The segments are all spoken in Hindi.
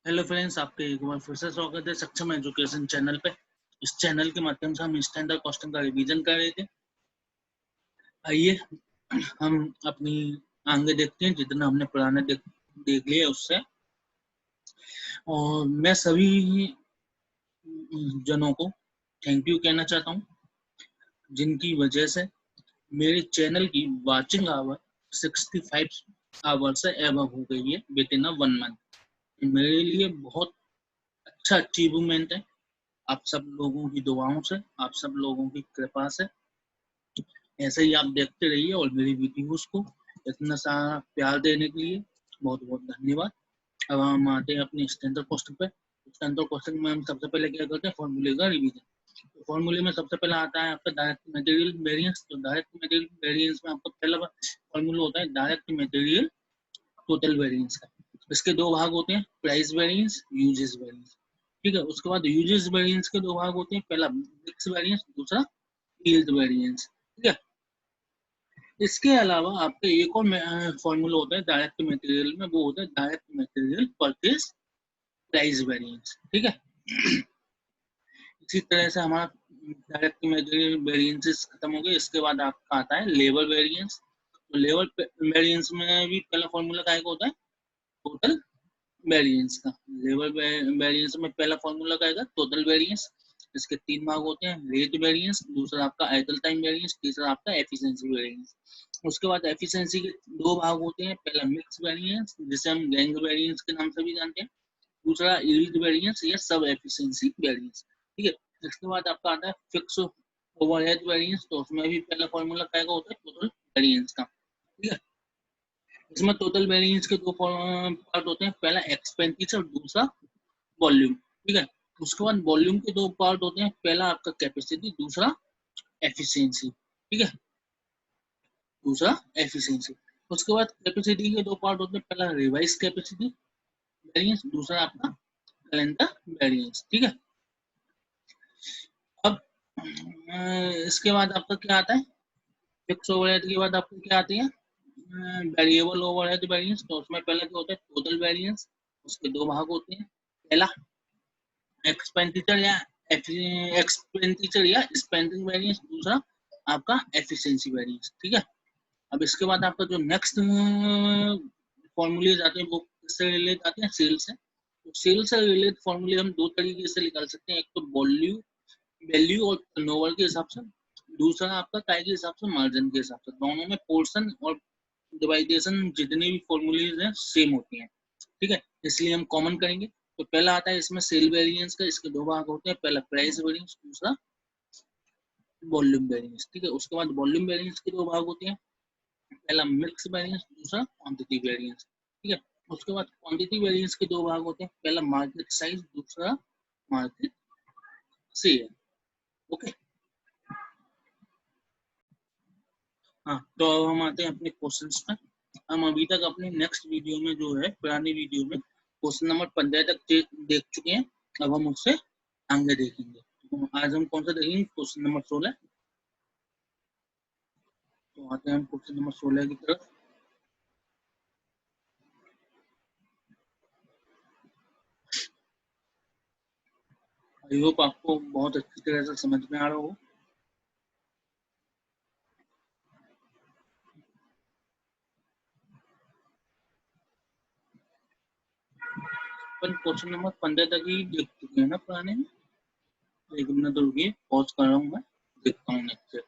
हेलो फ्रेंड्स, आपके एक बार फिर से स्वागत है सक्षम एजुकेशन चैनल पे। इस चैनल के माध्यम से हम स्टैंडर्ड कॉस्टिंग का रिवीजन कर रहे थे। आइए हम अपनी आगे देखते हैं, जितना हमने पुराने देख लिया उससे। और मैं सभी जनों को थैंक यू कहना चाहता हूँ, जिनकी वजह से मेरे चैनल की वाचिंग आवर 65 आवर से एबव हो गई है विद इन 1 मंथ। मेरे लिए बहुत अच्छा अचीवमेंट है, आप सब लोगों की दुआओं से, आप सब लोगों की कृपा से। ऐसे ही आप देखते रहिए और मेरी वीडियोस को इतना सारा प्यार देने के लिए बहुत बहुत धन्यवाद। अब हम आते हैं अपनी स्टैंडर्ड कॉस्टिंग पे। स्टैंडर्ड कॉस्टिंग में हम सबसे पहले क्या करते हैं, फॉर्मूले का रिवीजन। तो फॉर्मूले में सबसे पहले आता है आपका डायरेक्ट मटेरियल वेरिएंस। तो डायरेक्ट मटेरियल वेरिएंस में आपका पहला फॉर्मूला होता है डायरेक्ट मटेरियल टोटल वेरिएंस का। इसके दो भाग होते हैं, प्राइस वेरिएंस, यूजेस वेरिएंस। ठीक है, उसके बाद यूजेस वेरिएंस के दो भाग होते हैं, पहला मिक्स वेरिएंस, दूसरा यील्ड वेरिएंस। ठीक है, इसके अलावा आपका एक और फॉर्मूला होता है डायरेक्ट मटेरियल में, वो होता है direct material purchase price variance. ठीक है, इसी तरह से हमारा डायरेक्ट मटेरियल वेरिएंसेस खत्म हो गए। इसके बाद आपका आता है लेबर वेरिएंस। तो लेबर वेरिएंस में भी पहला फॉर्मूला का होता है टोटल वेरिएंस का। लेबर वेरिएंस में पहला फॉर्मूला का आएगा टोटल वेरिएंस। इसके तीन भाग होते हैं, रेट वेरिएंस, दूसरा आपका आइडल टाइम वेरिएंस, तीसरा आपका एफिशिएंसी वेरिएंस। उसके बाद एफिशिएंसी के दो भाग होते हैं, पहला मिक्स वेरिएंस जिसे हम गैंग वेरिएंस के नाम से भी जानते हैं, दूसरा यील्ड वेरिएंस या सब एफिशिएंसी वेरिएंस। ठीक है, इसके बाद आपका आता है फिक्स ओवरहेड वेरिएंस। तो उसमें भी पहला फॉर्मूला क्या होता है टोटल वेरिएंस का। ठीक है, इसमें टोटल वेरिएंस के दो पार्ट होते हैं, पहला एक्सपेंडिचर, दूसरा वॉल्यूम। ठीक है, उसके बाद वॉल्यूम के दो पार्ट होते हैं, पहला आपका कैपेसिटी, दूसरा एफिशिएंसी। ठीक है, दूसरा एफिशिएंसी। उसके बाद कैपेसिटी के दो पार्ट होते हैं, पहला रिवाइज कैपेसिटी वेरिएंस, दूसरा आपका कैलेंडर वेरिएंस। ठीक है, अब इसके बाद आपका क्या आता है, फिक्स ओवरहेड के बाद आपको क्या आती है वेरिएबल ओवरहेड वेरिएंस। तो उसमें पहले क्या होता है टोटल वेरिएंस, उसके दो भाग होते हैं, पहला एक्सपेंडिचर या एक्सपेंडिचर या स्पेंडिंग वेरिएंस, दूसरा आपका एफिशिएंसी वेरिएंस। ठीक है, अब इसके बाद आपका जो नेक्स्ट फॉर्मूले आते हैं वो किससे रिलेट आते हैं, सेल से। तो सेल से रिलेट फॉर्मूले हम दो तरीके से निकाल सकते हैं, एक तो वॉल्यूम वैल्यू और टर्नओवर के हिसाब से, दूसरा आपका काय के हिसाब से, मार्जिन के हिसाब से। दोनों में पोर्शन और डिवाइडेशन जितने भी फॉर्मूलेज हैं सेम होती हैं। ठीक है, इसलिए हम कॉमन करेंगे। तो पहला आता है इसमें सेल वेरिएंस का, इसके दो भाग होते हैं, पहला प्राइस वेरिएंस, दूसरा वॉल्यूम वेरिएंस। ठीक है, उसके बाद वॉल्यूम वेरिएंस के दो भाग होते हैं, पहला मिक्स वेरिएंस, दूसरा क्वांटिटी वेरिएंस। ठीक है, उसके बाद क्वांटिटी वेरिएंस के दो भाग होते हैं, पहला मार्केट साइज, दूसरा मार्केट शेयर। ओके, हाँ, तो अब हम आते हैं अपने क्वेश्चंस पर। हम अभी तक अपने नेक्स्ट वीडियो में जो है, पुरानी वीडियो में क्वेश्चन नंबर 15 तक देख चुके हैं। अब हम उससे आगे देखेंगे। तो आज हम कौन सा देखेंगे, क्वेश्चन नंबर 16। तो आते हैं हम क्वेश्चन नंबर 16 की तरफ। आई होप आपको बहुत अच्छी तरह से समझ में आ रहा हो। पर क्वेश्चन नंबर 15 तक ही देख चुके हैं ना पुराने में। एक मिनट रुकिए, पॉज कर रहा हूँ, मैं देखता हूँ नेक्स्ट से।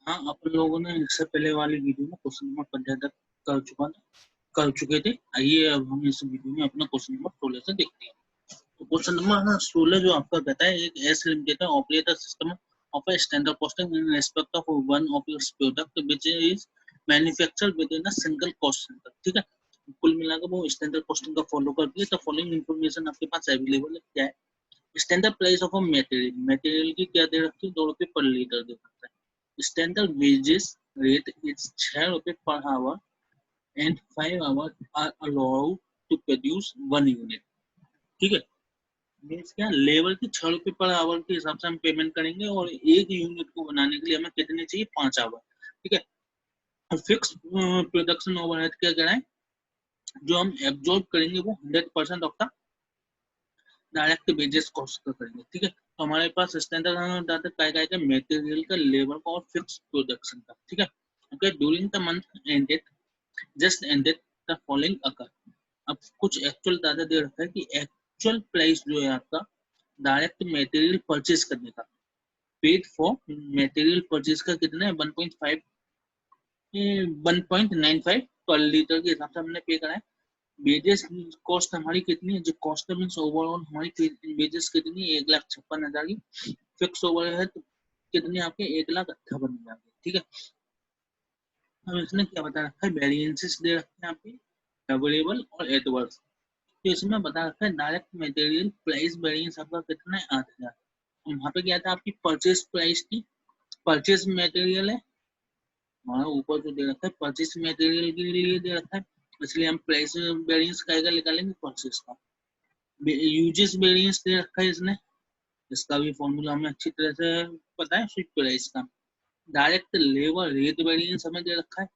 हाँ, अपन लोगों ने इससे पहले वाली वीडियो में क्वेश्चन नंबर 15 तक कर चुके थे। आइए अब हम इस वीडियो में अपना क्वेश्चन नंबर 16 से देखते हैं। तो क्वेश्चन नंबर 16 जो आपका कहता है, एक S limited operator system of a standard costing in respect of one of its product which is manufactured within a single cost center। ठीक है, कुल मिलाकर वो स्टैंडर्ड कॉस्टिंग का फॉलो करती है। तो फॉलोइंग इन्फॉर्मेशन आपके पास अवेलेबल है, क्या है, standard price of a material, material की क्या दे रखती है, 2 रुपए पर लीटर दे रखता है। स्टैंडर्ड वेजेस रेट इज 6 रुपए per hour and 5 hour are allowed to produce 1 unit. ठीक है, मीन्स क्या, लेबर की 6 रुपए पर आवर के हिसाब से हम पेमेंट करेंगे और एक यूनिट को बनाने के लिए हमें कितने चाहिए, 5 आवर। ठीक है, और फिक्स प्रोडक्शन ओवरहेड क्या कराएं, जो हम एब्जॉर्ब करेंगे वो 100% of the direct wages cost का करेंगे, ठीक है। तो हमारे पास स्टैंडर्ड डाटा क्या क्या मटेरियल का, लेबर का और फिक्स प्रोडक्शन का, ठीक है। Okay, during the month ended just ended the following occur. अब कुछ एक्चुअल डाटा दे रखा है कि एक्चुअल प्राइस जो है आपका डायरेक्ट मटेरियल परचेज करने का, पेड फॉर मटेरियल परचेज का कितना है 1.95 पर लीटर के हिसाब से हमने पे करा है। वेजेस कॉस्ट हमारी कितनी है, जो कॉस्ट मीन्स ओवरऑल हमारी वेजेस कितनी है 1,56,000 की। फिक्स ओवर है तो कितनी आपके 1,58,000 की, ठीक है। अब इसने क्या बता रखा है, वेरिएंसेस दे रखे हैं आपके फेवरेबल और एडवर्स। तो इसमें बता रखा है डायरेक्ट मटेरियल प्राइस वेरिएंस आपका कितना है 8,000। वहाँ पे क्या था आपकी परचेज प्राइस की, परचेज मटेरियल है हमारा ऊपर जो दे रखा है परचेज मटेरियल के लिए दे रखा है, इसलिए हम प्राइस वेरिएंस का निकालेंगे परचेज का। यूजेस वेरिएंस दे रखा है इसने, इसका भी फॉर्मूला हमें अच्छी तरह से पता है फिक्स प्राइस का। डायरेक्ट लेबर रेट वेरिएंस हमें दे रखा है,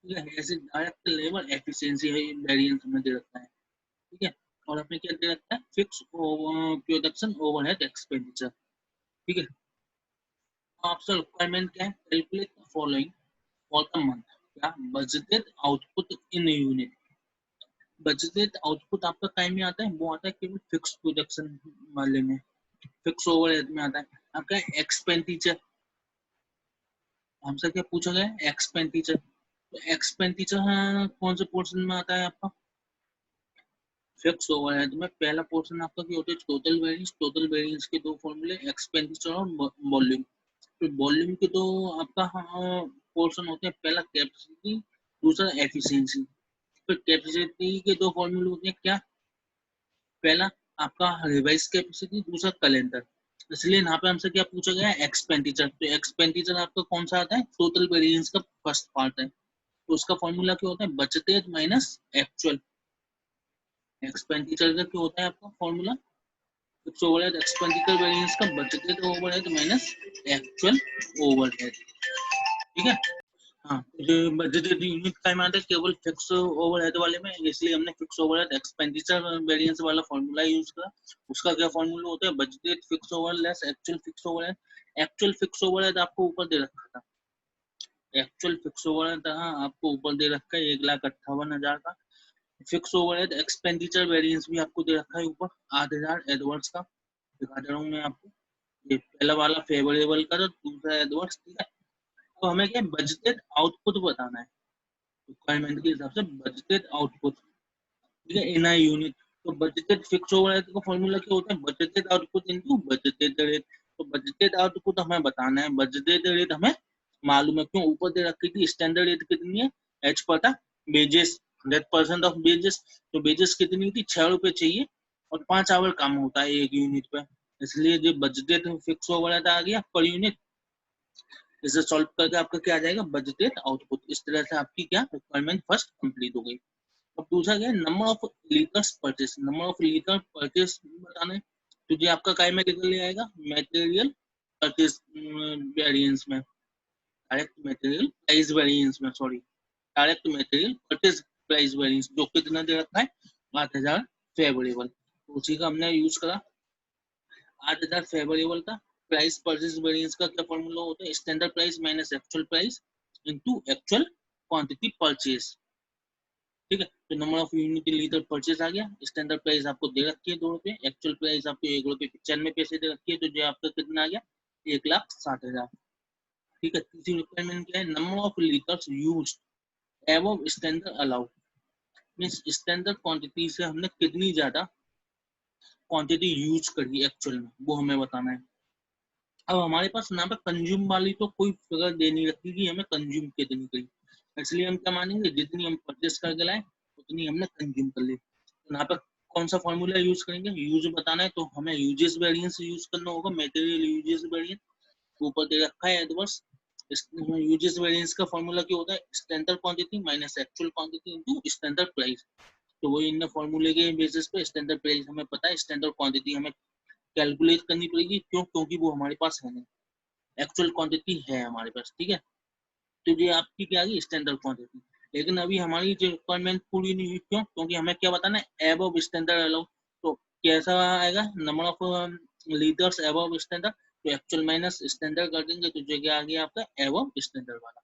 ठीक है। ऐसे डायरेक्ट लेबर एफिशिएंसी वेरिएंस हमें दे रखा है, ठीक है। और हमें क्या दे रखा है, फिक्स प्रोडक्शन ओवरहेड एक्सपेंडिचर, ठीक है। आपका रिक्वायरमेंट क्या है, calculate the following for the month, क्या budgeted output in unit. Budgeted output आपका टाइम में आता है, वो आता है केवल फिक्स प्रोडक्शन वाले में, फिक्स ओवरहेड में आता है। आपका एक्सपेंडिचर, हमसे क्या पूछा गया है एक्सपेंडिचर, तो एक्सपेंडिचर कौन से पोर्शन में आता है आपका, फिक्स ओवरहेड में पहला पोर्शन आपका क्या होता है टोटल वेरिएंस। टोटल वेरिएंस के दो फॉर्मूले एक्सपेंडिचर और वॉल्यूम। तो वॉल्यूम के तो आपका पोर्शन होते हैं, पहला कैपेसिटी, दूसरा एफिशिएंसी। तो कैपेसिटी के दो फॉर्मूले होते हैं क्या, पहला आपका रिवाइज कैपेसिटी, दूसरा कैलेंडर। इसलिए यहाँ पे हमसे क्या पूछा गया है एक्सपेंडिचर। तो एक्सपेंडिचर आपका कौन सा आता है, टोटल वेरिएंस का फर्स्ट पार्ट है, तो उसका फॉर्मूला क्या होता है बजटेड माइनस एक्चुअल। एक्सपेंडिचर का क्या होता है आपका formula, fix overhead expenditure variance का budgeted overhead minus actual overhead, ठीक है। हाँ, जो बजटेड यूनिट टाइम आता है केवल फिक्स ओवरहेड वाले में, इसलिए हमने फिक्स ओवरहेड एक्सपेंडिचर वेरिएंस वाला फॉर्मूला यूज करा। उसका क्या फॉर्मूला होता है budgeted fix over less actual fix overhead. Actual fix overhead आपको ऊपर दे रखा था, एक्चुअल फिक्स ओवरहेड आपको ऊपर दे रखा है 1,58,000 का। फिक्स ओवरहेड एक्सपेंडिचर वेरिएंस भी आपको दे रखा है ऊपर 8,000 एडवर्स का, दिखा दे रहा हूँ मैं आपको। ये पहला वाला फेवरेबल का, तो दूसरा एडवर्स, ठीक है। तो हमें क्या बजटेड आउटपुट बताना है, रिक्वायरमेंट के हिसाब से बजटेड आउटपुट, ठीक है, इन यूनिट। तो बजटेड फिक्स ओवरहेड का फॉर्मूला क्या होता है budgeted output into budgeted rate. तो बजटेड आउटपुट हमें बताना है, बजटेड रेट हमें मालूम है, क्यों ऊपर दे रखी थी स्टैंडर्ड रेट कितनी है, एच पर था वेजेस 100% ऑफ वेजेस। तो वेजेस कितनी थी 6 रुपए चाहिए और 5 आवर काम होता है एक यूनिट पे, इसलिए जो बजटेड फिक्स ओवरहेड आ गया पर यूनिट। इसे सॉल्व करके आपका क्या आ जाएगा बजटेड आउटपुट। इस तरह से आपकी क्या रिक्वायरमेंट फर्स्ट कंप्लीट हो गई। अब दूसरा क्या है number of litres purchase. Number of litre purchase बताना है, तो ये आपका काय में कितना ले आएगा मटेरियल परचेस वेरिएंस में, डायरेक्ट मटेरियल प्राइस वेरिएंस में, sorry direct material purchase price variance, जो कितना दे रखा है 8,000 फेवरेबल, तो उसी का हमने यूज करा 8,000 फेवरेबल का। प्राइस परचेस वेरिएंस का क्या फॉर्मूला होता है standard price minus actual price into actual quantity purchase, ठीक है। तो number of unit litre purchase आ गया, स्टैंडर्ड प्राइस आपको दे रखी है 2 रुपए, एक्चुअल प्राइस आपको 1,95 रुपए दे रखी है, तो जो आपका कितना आ गया 1,60,000, ठीक है। तीसरी रिक्वायरमेंट क्या है number of litres use above standard allowed, means standard quantity से हमने कितनी ज्यादा क्वांटिटी यूज करी एक्चुअल में, वो हमें बताना है। अब हमारे पास यहाँ पे कंज्यूम वाली तो कोई फिगर दे नहीं रखी कि हमें कंज्यूम कितनी करी, इसलिए हम क्या मानेंगे जितनी हम परचेस करके लाए उतनी हमने कंज्यूम कर ली। तो यहाँ पे कौन सा फॉर्मूला यूज करेंगे, यूज बताना है तो हमें यूजेस वेरिएंस यूज करना होगा, मटेरियल यूजेस वेरिएंस ऊपर दे रखा है एडवर्स। यूजेस वेरिएंस का फॉर्मूला क्या होता है standard quantity minus actual quantity into standard price. तो वही इन फॉर्मूले के बेसिस पे स्टैंडर्ड प्राइस हमें पता है, स्टैंडर्ड क्वांटिटी हमें कैलकुलेट करनी पड़ेगी, क्यों क्योंकि वो हमारे पास है नहीं, एक्चुअल क्वांटिटी है हमारे पास, ठीक है। तो ये आपकी क्या आ गई स्टैंडर्ड क्वांटिटी। लेकिन अभी हमारी जो रिक्वायरमेंट पूरी नहीं हुई, क्यों क्योंकि हमें क्या बताना है एबव स्टैंडर्ड अलाउ। तो कैसा आएगा, number of litres above standard, तो एक्चुअल माइनस स्टैंडर्ड कर देंगे तो जो क्या आ गया आपका अबव स्टैंडर्ड वाला।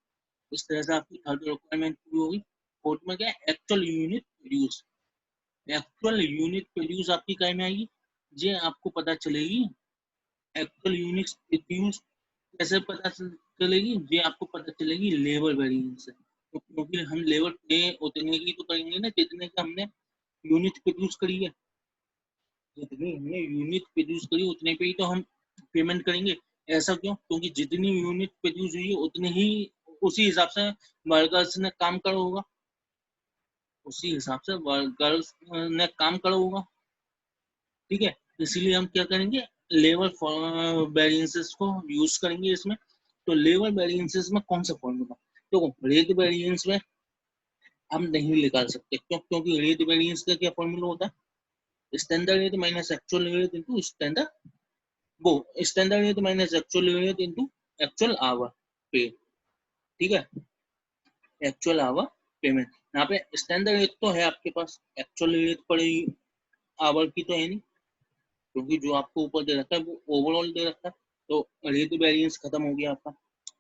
इस तरह से आपकी थर्ड रिक्वायरमेंट पूरी होगी। फोर्थ में क्या है, actual unit produce. Actual unit produce आपकी काय में आएगी, ये आपको पता चलेगी। एक्चुअल यूनिट प्रोड्यूस कैसे पता चलेगी, ये आपको पता चलेगी लेबर वेरिएंस से। तो क्योंकि हम लेबर पे उतने की तो करेंगे ना जितने का हमने यूनिट प्रोड्यूस करी है, जितनी हमने यूनिट प्रोड्यूस करी उतने पे ही तो हम पेमेंट करेंगे। ऐसा क्यों, क्योंकि जितनी यूनिट प्रोड्यूस हुई है उतनी ही उसी हिसाब से वर्कर्स ने काम करा होगा, उसी हिसाब से वर्कर्स ने काम करा होगा। ठीक है, इसीलिए हम क्या करेंगे, लेवल वेरिएंसेस को यूज करेंगे इसमें। तो लेवल वेरिएंसेस में कौन सा फॉर्मूला, तो रेट वेरिएंस में हम नहीं निकाल सकते, क्यों, क्योंकि रेट वेरिएंस का क्या फॉर्मूला होता है, standard rate minus actual rate into standard वो standard rate minus actual rate into actual hour pay. ठीक है, एक्चुअल आवर पेमेंट, यहाँ पे स्टैंडर्ड रेट तो है आपके पास, एक्चुअल रेट पर आवर की तो है नहीं, क्योंकि जो आपको ऊपर दे रखा है वो ओवरऑल दे रखा है। तो रेट वेरिएंस खत्म हो गया आपका।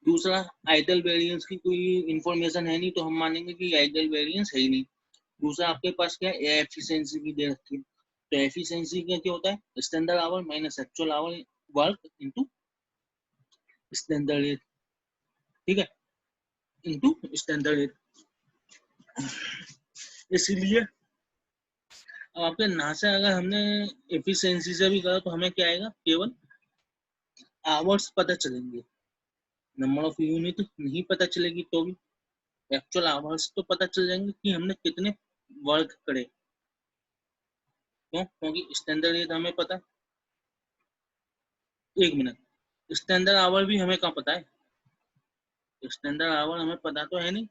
दूसरा, आइडल वेरिएंस की कोई इंफॉर्मेशन है नहीं, तो हम मानेंगे कि आइडल वेरिएंस है ही नहीं। दूसरा आपके पास क्या है, एफिशिएंसी की दे रखी है। तो एफिशिएंसी का क्या होता है, standard our minus actual our work into standard rate. ठीक है, इनटू स्टैंडर्ड रेट। इसीलिए आपके ना से अगर हमने एफिशिएंसी से भी करा तो हमें क्या आएगा, केवल आवर्स पता चलेंगे, नंबर ऑफ यूनिट नहीं पता चलेगी, तो भी एक्चुअल आवर्स तो पता चल जाएंगे कि हमने कितने वर्क करे। क्यों, क्योंकि स्टैंडर्ड रेट हमें पता, एक मिनट, स्टैंडर्ड आवर भी हमें कहाँ पता है, स्टैंडर्ड आवर हमें पता तो है नहीं,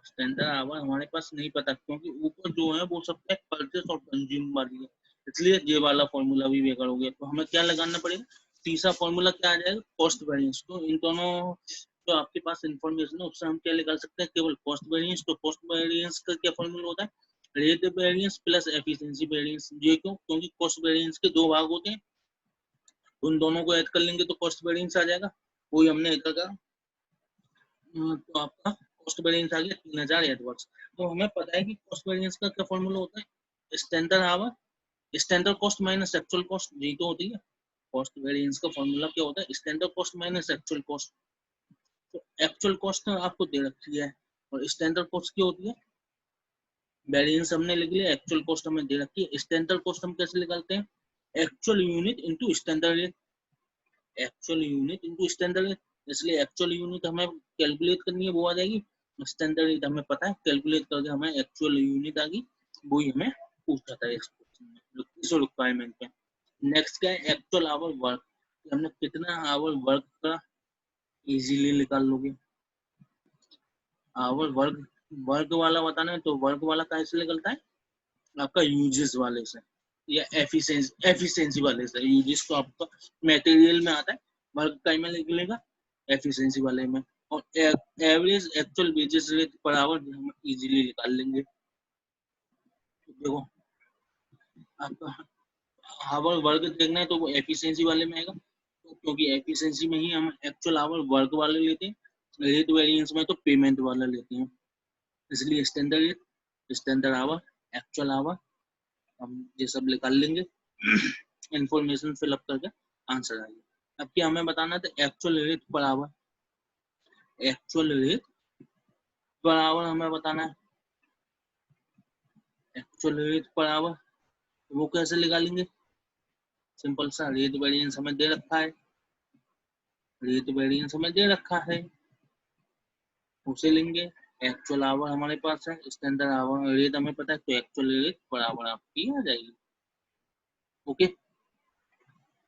स्टैंडर्ड आवर हमारे पास नहीं पता, क्योंकि ऊपर जो है वो सब परचेस और कंज्यूम वाली है, इसलिए ये वाला फॉर्मूला भी बेकार हो गया। तो हमें क्या लगाना पड़ेगा, तीसरा फॉर्मूला क्या आ जाएगा, कॉस्ट वेरिएंस। तो इन दोनों जो आपके पास इंफॉर्मेशन है उससे हम क्या निकाल सकते हैं, केवल कॉस्ट वेरिएंस। तो कॉस्ट वेरिएंस का क्या फॉर्मूला होता है, rate variance plus efficiency variance. ये क्यों, क्योंकि कॉस्ट वेरिएंस के दो भाग होते हैं, उन दोनों को ऐड कर लेंगे तो कॉस्ट वेरिएंस आ जाएगा। वही हमने ऐड करा, तो आपका कॉस्ट वेरिएंस आ गया 3000 एडवर्ड्स। तो हमें पता है कि कॉस्ट वेरिएंस का क्या फॉर्मूला होता है, standard our standard cost minus actual cost, यही तो होती है। कॉस्ट वेरिएंस का फॉर्मूला क्या होता है, standard cost minus actual cost. तो एक्चुअल कॉस्ट आपको दे रखी है और स्टैंडर्ड कॉस्ट क्या होती है, वेरिएंस हमने लिख लिया, एक्चुअल कॉस्ट हमें दे रखी है। स्टैंडर्ड कॉस्ट हम कैसे निकालते हैं, actual unit into standard rate, actual unit into standard rate. इसलिए एक्चुअल यूनिट हमें कैलकुलेट करनी है, वो आ जाएगी, स्टैंडर्ड रेट हमें पता है, कैलकुलेट करके हमें एक्चुअल यूनिट आ गई, वही हमें पूछा था इस क्वेश्चन में, इस रिक्वायरमेंट पे। नेक्स्ट क्या है, एक्चुअल आवर वर्क, हमने कितना आवर वर्क करा, इजीली निकाल लोगे। आवर वर्क, वर्क वाला बताना है तो वर्क वाला कैसे निकलता है, आपका यूजेस वाले से या एफिशिएंसी वाले से। यूजेस तो आपका मटेरियल में आता है, वर्क टाइम में निकलेगा एफिशिएंसी वाले में। और average actual wages rate per hour हम इजीली निकाल लेंगे। देखो, आपका आवर वर्क देखना है तो वो एफिशिएंसी वाले में आएगा, तो क्योंकि एफिशिएंसी में ही हम एक्चुअल आवर वर्क वाले लेते हैं, रेट वेरिएंस में तो पेमेंट वाला लेते हैं, इसलिए standard rate, standard our, actual our हम ये सब निकाल लेंगे। इंफॉर्मेशन फिलअप करके आंसर आएगा। अब क्या हमें बताना था, actual rate per hour, actual rate per hour हमें बताना है, एक्चुअल रेट पर आवर वो कैसे निकालेंगे, सिंपल सा, रेट वेरिएंस हमें दे रखा है, रेट वेरिएंस हमें दे रखा है, उसे लेंगे। एक्चुअल आवर हमारे पास है, स्टैंडर्ड आवर रेट हमें पता है, तो एक्चुअल रेट पर आवर आपकी आ जाएगी। ओके,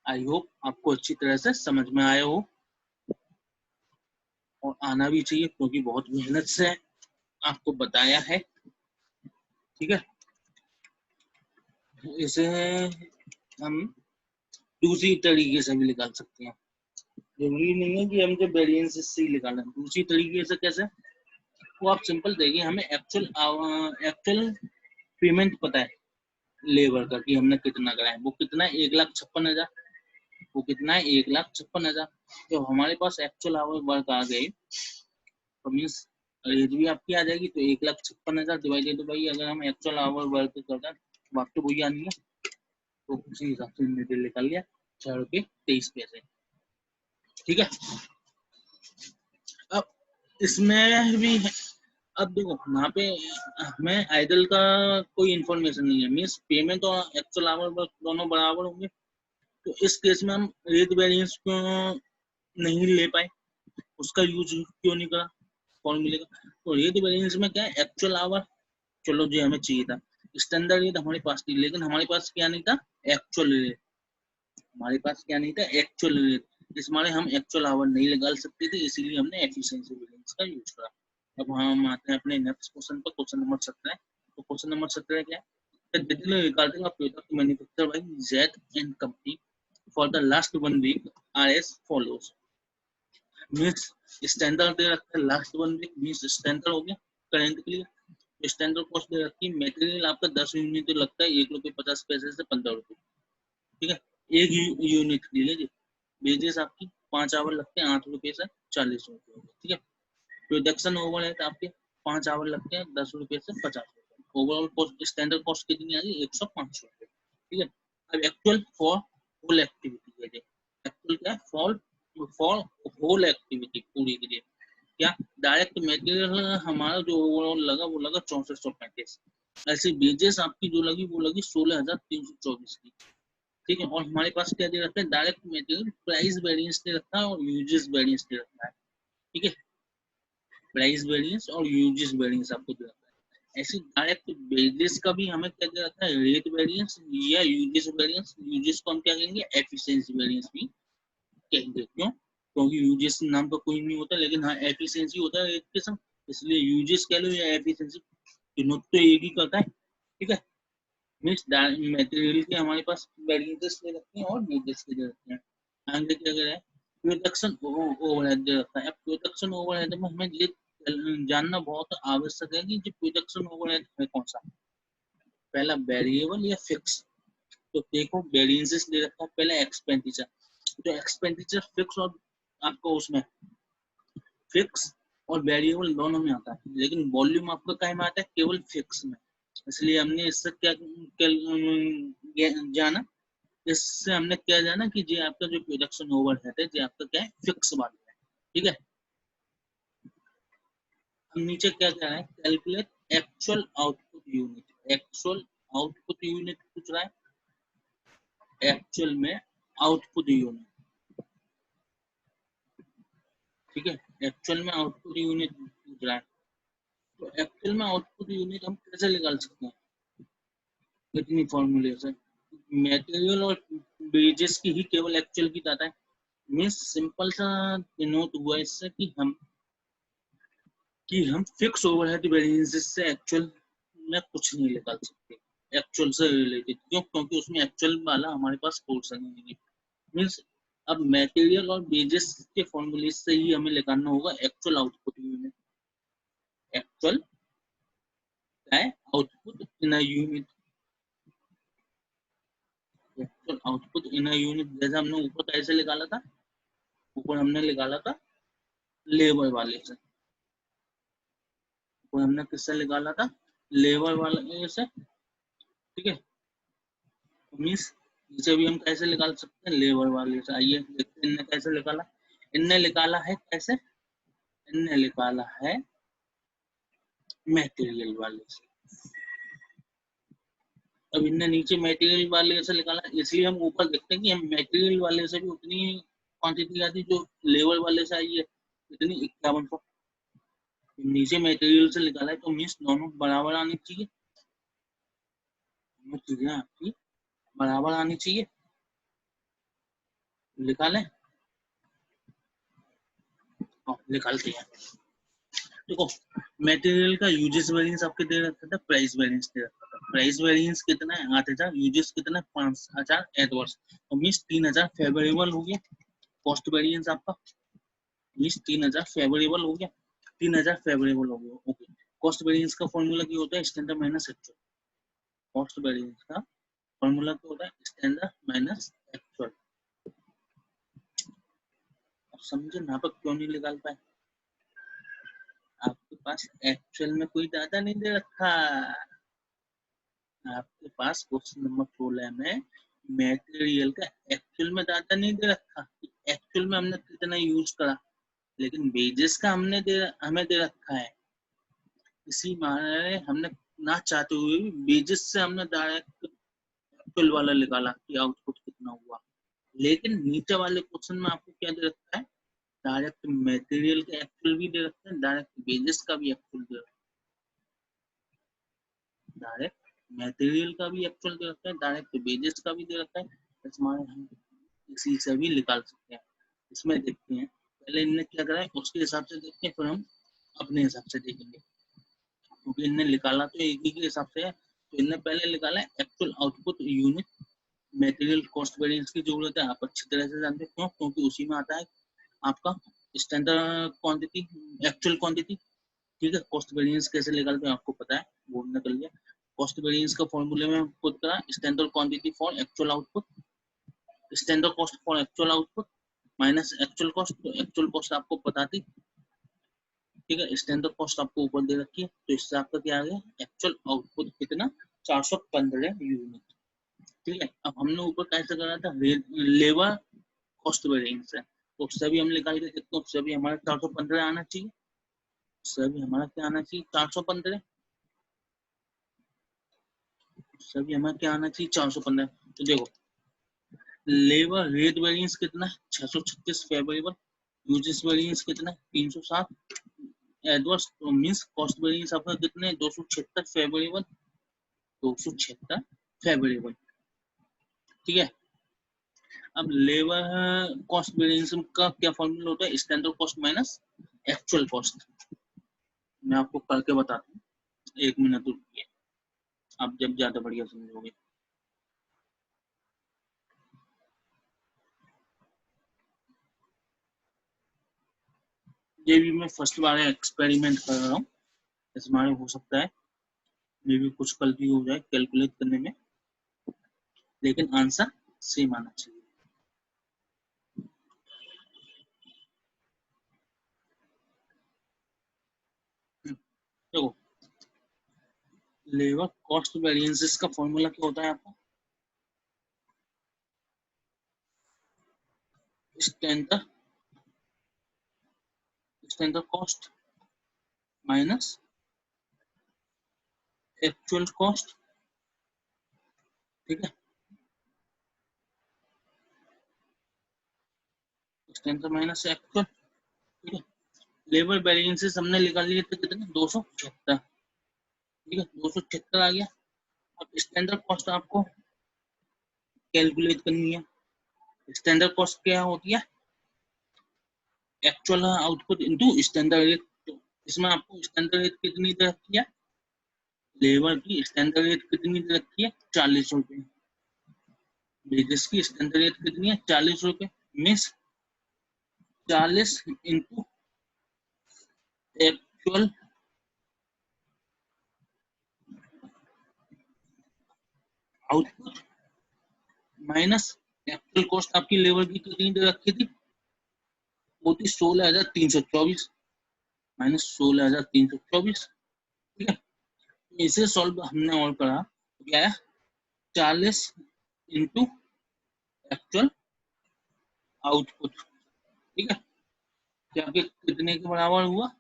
आई होप आपको अच्छी तरह से समझ में आया हो, और आना भी चाहिए, क्योंकि बहुत मेहनत से आपको बताया है। ठीक है, इसे हम दूसरी तरीके से भी निकाल सकते हैं, जरूरी नहीं है कि हम जब वेरिएंस से ही निकालें। दूसरी तरीके से कैसे, वो आप सिंपल देखिए, हमें एक्चुअल एक्चुअल पेमेंट पता है, लेबर का कि हमने कितना कराया, वो कितना है 1,56,000, वो कितना है 1,56,000। तो हमारे पास एक्चुअल आवर वर्क आ गए तो मीन्स रेट भी आपकी आ जाएगी। तो 1,56,000 डिवाइडेड बाई अगर हम एक्चुअल आवर वर्क करते हैं तो बात तो वही आनी है। तो उसी हिसाब से मटेरियल निकाल लिया 4 रुपये 23 पैसे। ठीक है, अब इसमें भी अब देखो यहाँ पे हमें आइडल का कोई इन्फॉर्मेशन नहीं है, मीन्स पेमेंट और एक्चुअल आवर वर्क दोनों बराबर होंगे। तो इस केस में हम रेट वेरिएंस को नहीं ले पाए, उसका यूज क्यों नहीं करा फॉर्मूले का। तो रेट वेरिएंस में क्या है, एक्चुअल आवर चलो जो हमें चाहिए था, स्टैंडर्ड रेट हमारे पास थी, लेकिन हमारे पास क्या नहीं था, एक्चुअल रेट। हमारे पास क्या नहीं था, एक्चुअल रेट। इस मारे हम एक्चुअल आवर नहीं निकाल सकते थे, इसीलिए हमने एफिशिएंसी वेरिएंस का यूज करा। अब हम आते हैं अपने नेक्स्ट क्वेश्चन पर, क्वेश्चन नंबर 17। तो क्वेश्चन नंबर 17 क्या है, detail regarding of product manufacture by Z and company for the last 1 week are as follows. Means standard दे रखा है लास्ट 1 वीक, मीन्स स्टैंडर्ड हो गया करंट के लिए। स्टैंडर्ड कॉस्ट दे रखी है, मटेरियल आपका 10 यूनिट तो लगता है 1 रुपये 50 पैसे से 15 रुपये। ठीक है, एक यूनिट के लिए वेजेस आपकी 5 आवर लगते हैं 8 रुपये से 40 रुपये। ठीक है, प्रोडक्शन ओवरहेड आपके 5 आवर लगते हैं 10 रुपये से 50 रुपये। ओवरऑल कॉस्ट स्टैंडर्ड कॉस्ट कितनी आ रही है, 105 रुपये। ठीक है, अब एक्चुअल फॉर होल एक्टिविटी है, एक्चुअल क्या फॉर होल एक्टिविटी पूरी के लिए क्या, डायरेक्ट मटेरियल हमारा जो ओवरऑल लगा वो लगा 6435। ऐसे वेजेस आपकी जो लगी वो लगी 16,324 की। ठीक है, और हमारे पास क्या दे रखा है, डायरेक्ट मटेरियल प्राइस वेरिएंस दे रखा है और यूजेस वेरिएंस दे रखा है। ठीक है, प्राइस वेरिएंस और यूजेस वेरिएंस आपको दे रखा है। ऐसे डायरेक्ट वेजेस का भी हमें क्या दे रखा है, रेट वेरिएंस या यूजेस वेरिएंस। यूजेस को हम क्या कहेंगे, एफिशिएंसी वेरिएंस भी कहेंगे। क्यों, क्योंकि यूजेस नाम का कोई नहीं होता, लेकिन हाँ एफिशिएंसी होता है एक किस्म, इसलिए यूजेस कह लो या एफिशिएंसी, तीनों तो एक ही करता है। ठीक है, मीन्स मटेरियल के हमारे पास वेरिएंसेस दे रखते हैं और यूजेस के दे रखते हैं। आगे क्या करें, प्रोडक्शन ओवरहेड दे रखा है। अब प्रोडक्शन ओवरहेड में हमें ये जानना बहुत आवश्यक है कि जो प्रोडक्शन ओवरहेड है कौन सा, पहला वेरिएबल या फिक्स। तो देखो वेरिएंसेस दे रखा है, पहला एक्सपेंडिचर। तो एक्सपेंडिचर फिक्स और आपको उसमें फिक्स और वेरिएबल दोनों में आता है, लेकिन वॉल्यूम आपका क्या में आता है, केवल फिक्स में। इसलिए हमने इससे क्या जाना, इससे हमने क्या जाना कि ये आपका जो प्रोडक्शन ओवरहेड है ये आपका क्या है, फिक्स वाला है। ठीक है, हम नीचे क्या कह रहे हैं, calculate actual output unit. Actual output unit पूछ रहा है, एक्चुअल में आउटपुट यूनिट। ठीक है, एक्चुअल में आउटपुट यूनिट पूछ रहा है। तो एक्चुअल में आउटपुट यूनिट हम कैसे निकाल सकते हैं, इतनी फॉर्मूले से। मटेरियल और वेजेस की ही केवल एक्चुअल की डाटा है, मीन्स सिंपल सा डिनोट हुआ इससे कि हम फिक्स ओवरहेड वेरिएंसेस से एक्चुअल में कुछ नहीं निकाल सकते, एक्चुअल से रिलेटेड। क्यों, क्योंकि उसमें एक्चुअल वाला हमारे पास पोर्शन नहीं है। मीन्स अब मटेरियल और वेजेस के फॉर्मूले से ही हमें निकालना होगा एक्चुअल आउटपुट यूनिट। एक्चुअल है output in a unit, actual output in a unit. जैसे हमने ऊपर कैसे निकाला था, ऊपर हमने निकाला था लेबर वाले से, ऊपर हमने किससे निकाला था, लेबर वाले से। ठीक है, मीन्स नीचे भी हम कैसे निकाल सकते हैं, लेबर वाले से। आइए देखते हैं इनने कैसे निकाला। इनने निकाला है कैसे, इनने निकाला है मटेरियल वाले से। अब इनने नीचे मटेरियल वाले से निकाला, इसलिए हम ऊपर देखते हैं कि हम मटेरियल वाले से भी उतनी क्वांटिटी आती जो लेबर वाले से आई है, इतनी 5100। नीचे मटेरियल से निकाला है तो मीन्स दोनों बराबर आनी चाहिए, चीजें आपकी बराबर आनी चाहिए। निकालें, निकालते हैं। देखो मटेरियल का यूजेस वेरिएंस आपके दे रखा था, प्राइस वेरिएंस दे रखा था। प्राइस वेरिएंस कितना है 8,000, यूजेस कितना है 5,000 एडवर्स, तो मीन्स 3,000 फेवरेबल हो गया। कॉस्ट वेरिएंस आपका मीन्स 3,000 फेवरेबल हो गया, 3,000 फेवरेबल हो गया। ओके, कॉस्ट वेरिएंस का फॉर्मूला क्या होता है, standard minus actual. Cost variance का फॉर्मूला क्या होता है, स्टैंडर्ड माइनस एक्चुअल। अब समझे यहाँ पर क्यों नहीं निकाल पाए, आपके पास एक्चुअल में कोई डाटा नहीं दे रखा। आपके पास क्वेश्चन नंबर 16 में मटेरियल का एक्चुअल में डाटा नहीं दे रखा, एक्चुअल में हमने कितना यूज करा, लेकिन वेजेस का हमें दे रखा है। इसी माने हमने ना चाहते हुए भी वेजेस से हमने डायरेक्ट एक्चुअल वाला निकाला कि आउटपुट कितना हुआ। लेकिन नीचे वाले क्वेश्चन में आपको क्या दे रखा है, डायरेक्ट मटेरियल का एक्चुअल भी दे रखा है, डायरेक्ट वेजेस का भी एक्चुअल दे रखा है, डायरेक्ट मटेरियल का भी एक्चुअल दे रखा है, डायरेक्ट वेजेस का भी दे रखा है। इसमें हम इसी से भी निकाल सकते हैं। इसमें देखते हैं पहले इनने क्या करा है उसके हिसाब से देखते हैं, फिर हम अपने हिसाब से देखेंगे, क्योंकि इनने निकाला तो एक ही के हिसाब से है। तो इनने पहले निकाला है actual output unit material cost variance की जरूरत है, आप अच्छी तरह से जानते हो, क्योंकि उसी में आता है आपका स्टैंडर्ड क्वांटिटी, एक्चुअल क्वांटिटी। ठीक है, कॉस्ट वेरिएंस कैसे निकालते हैं आपको पता है, वो निकल गया। कॉस्ट वेरिएंस का फॉर्मूले में पुट करा standard quantity for actual output, standard cost for actual output minus actual cost. तो एक्चुअल कॉस्ट आपको पता थी, ठीक है, स्टैंडर्ड कॉस्ट आपको ऊपर दे रखी है, तो इससे आपका क्या आ गया, एक्चुअल आउटपुट कितना 415 यूनिट। ठीक है, अब हमने ऊपर कैसे करा था, लेबर कॉस्ट वेरिएंस है, तो उससे भी हम निकाल के देखते हैं, उससे भी हमारा 415 आना चाहिए, उससे भी हमारा क्या आना चाहिए 415, उससे भी हमारा क्या आना चाहिए 415। तो देखो लेबर रेट वेरिएंस कितना है 636 फेवरेबल, यूजेस वेरिएंस कितना है 307, एडवर्स मींस कॉस्ट वेरिएंस आपका कितने 276 फेवरेबल, 276 फेवरेबल। ठीक है, अब लेबर कॉस्ट वेरिएंस का क्या फॉर्मूला होता है, standard cost minus actual cost. मैं आपको करके बताता हूँ, 1 मिनट रुकिए, आप जब ज्यादा बढ़िया समझोगे। ये भी मैं फर्स्ट बार एक्सपेरिमेंट कर रहा हूँ, इसमें हो सकता है मे भी कुछ गलती हो जाए कैलकुलेट करने में, लेकिन आंसर सेम आना चाहिए। देखो लेबर कॉस्ट वेरिएंसेस का फॉर्मूला क्या होता है आपका, standard standard cost minus actual cost. ठीक है, स्टैंडर्ड माइनस एक्चुअल। ठीक है, लेबर वेरिएंसेस हमने निकाल लिए थे कितने 276, ठीक है 276 आ गया। अब स्टैंडर्ड कॉस्ट आपको कैलकुलेट करनी है, स्टैंडर्ड कॉस्ट क्या होती है, actual output into standard rate. तो इसमें आपको स्टैंडर्ड रेट कितनी दे रखी है, लेबर की स्टैंडर्ड रेट कितनी दे रखी है 40 रुपए, वेजेस की स्टैंडर्ड रेट कितनी है 40 रुपए, means 40 into actual output minus actual cost. आपकी लेबर की कितनी दे रखी थी, वो थी 16,324 माइनस 16,324। ठीक है, इसे सॉल्व हमने और करा तो क्या है 40 इंटू एक्चुअल आउटपुट। ठीक है, क्या आपके कितने के बराबर हुआ,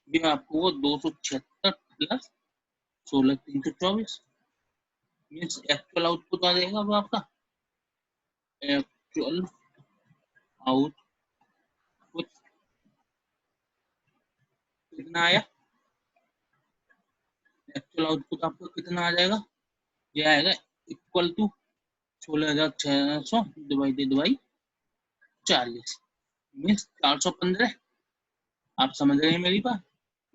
ये आपको वो 276 प्लस 16,324 मीन्स एक्चुअल आउटपुट आ जाएगा वो आपका, एक्चुअल आउटपुट कितना आया, एक्चुअल आउटपुट आपको कितना आ जाएगा, ये आएगा equal to 16,600 divided by 40 means 415। आप समझ रहे हैं मेरी बात,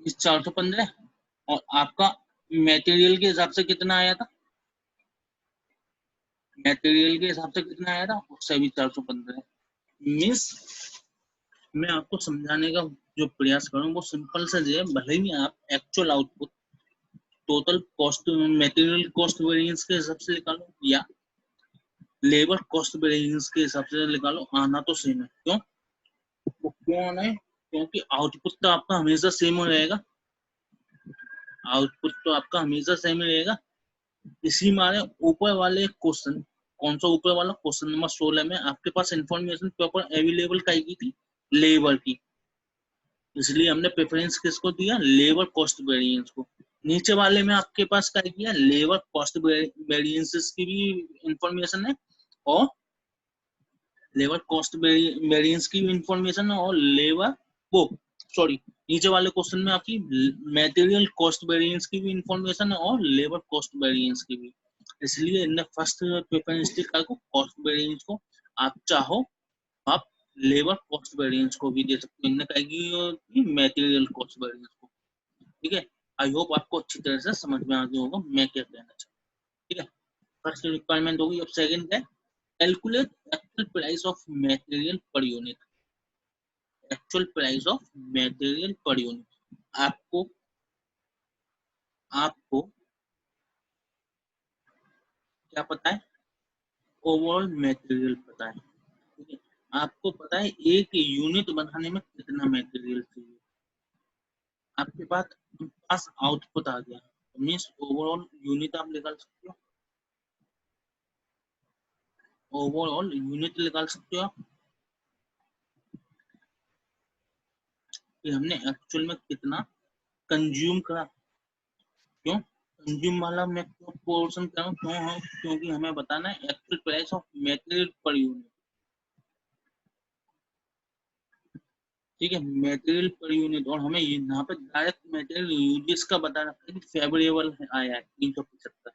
मीन्स 415। और आपका मटेरियल के हिसाब से कितना आया था, मटेरियल के हिसाब से कितना आया था उससे भी 415। मीन्स मैं आपको समझाने का जो प्रयास करूँ वो सिंपल सा है, भले ही आप actual output total cost material cost variance के हिसाब से निकालो या लेबर कॉस्ट वेरिएंस के हिसाब से निकालो, आना तो सेम है। क्यों? वो क्यों आना है? क्योंकि आउटपुट तो आपका हमेशा सेम रहेगा, आउटपुट तो आपका हमेशा सेम रहेगा। इसी मारे ऊपर वाले क्वेश्चन, कौन सा ऊपर वाला क्वेश्चन नंबर 16 में आपके पास इंफॉर्मेशन पेपर अवेलेबल की थी लेबर की, इसलिए हमने प्रेफरेंस किसको दिया? लेबर कॉस्ट वेरिएंस को। नीचे वाले में आपके पास क्या किया? लेबर कॉस्ट वेरिएंसेस की भी इंफॉर्मेशन है और लेबर कॉस्ट वेरिएंस की भी इंफॉर्मेशन है और लेबर वो सॉरी नीचे वाले क्वेश्चन में आपकी मटेरियल कॉस्ट वेरिएंस की भी इंफॉर्मेशन है और लेबर कॉस्ट वेरिएंस की भी। इसलिए इनने फर्स्ट प्रेफरेंस दिया को कॉस्ट वेरिएंस को, आप चाहो आप लेबर कॉस्ट वेरिएंस को भी दे सकते हो, इनने कहेगी मटेरियल कॉस्ट वेरिएंस को। ठीक है, आई होप आपको अच्छी तरह से समझ में आ गया होगा मैं क्या कहना चाहता हूँ। ठीक है, फर्स्ट रिक्वायरमेंट होगी। अब सेकंड है calculate actual price of material per unit. Actual price of material per unit, आपको आपको क्या पता है? ओवरऑल मटेरियल पता है। ठीक है, आपको पता है एक यूनिट बनाने में कितना मटेरियल चाहिए, आपके पास आउटपुट आ गया, मीन्स ओवरऑल यूनिट आप निकाल सकते हो, ओवरऑल यूनिट निकाल सकते हो आप कि हमने एक्चुअल में कितना कंज्यूम करा। क्यों कंज्यूम वाला मैं क्यों पोर्शन कर रहा हूँ? क्योंकि हमें बताना है actual price of material per unit. ठीक है, मटेरियल पर यूनिट, और हमें यहाँ पे डायरेक्ट मटेरियल यूजेस का बता रखा है कि फेवरेबल आया है 375।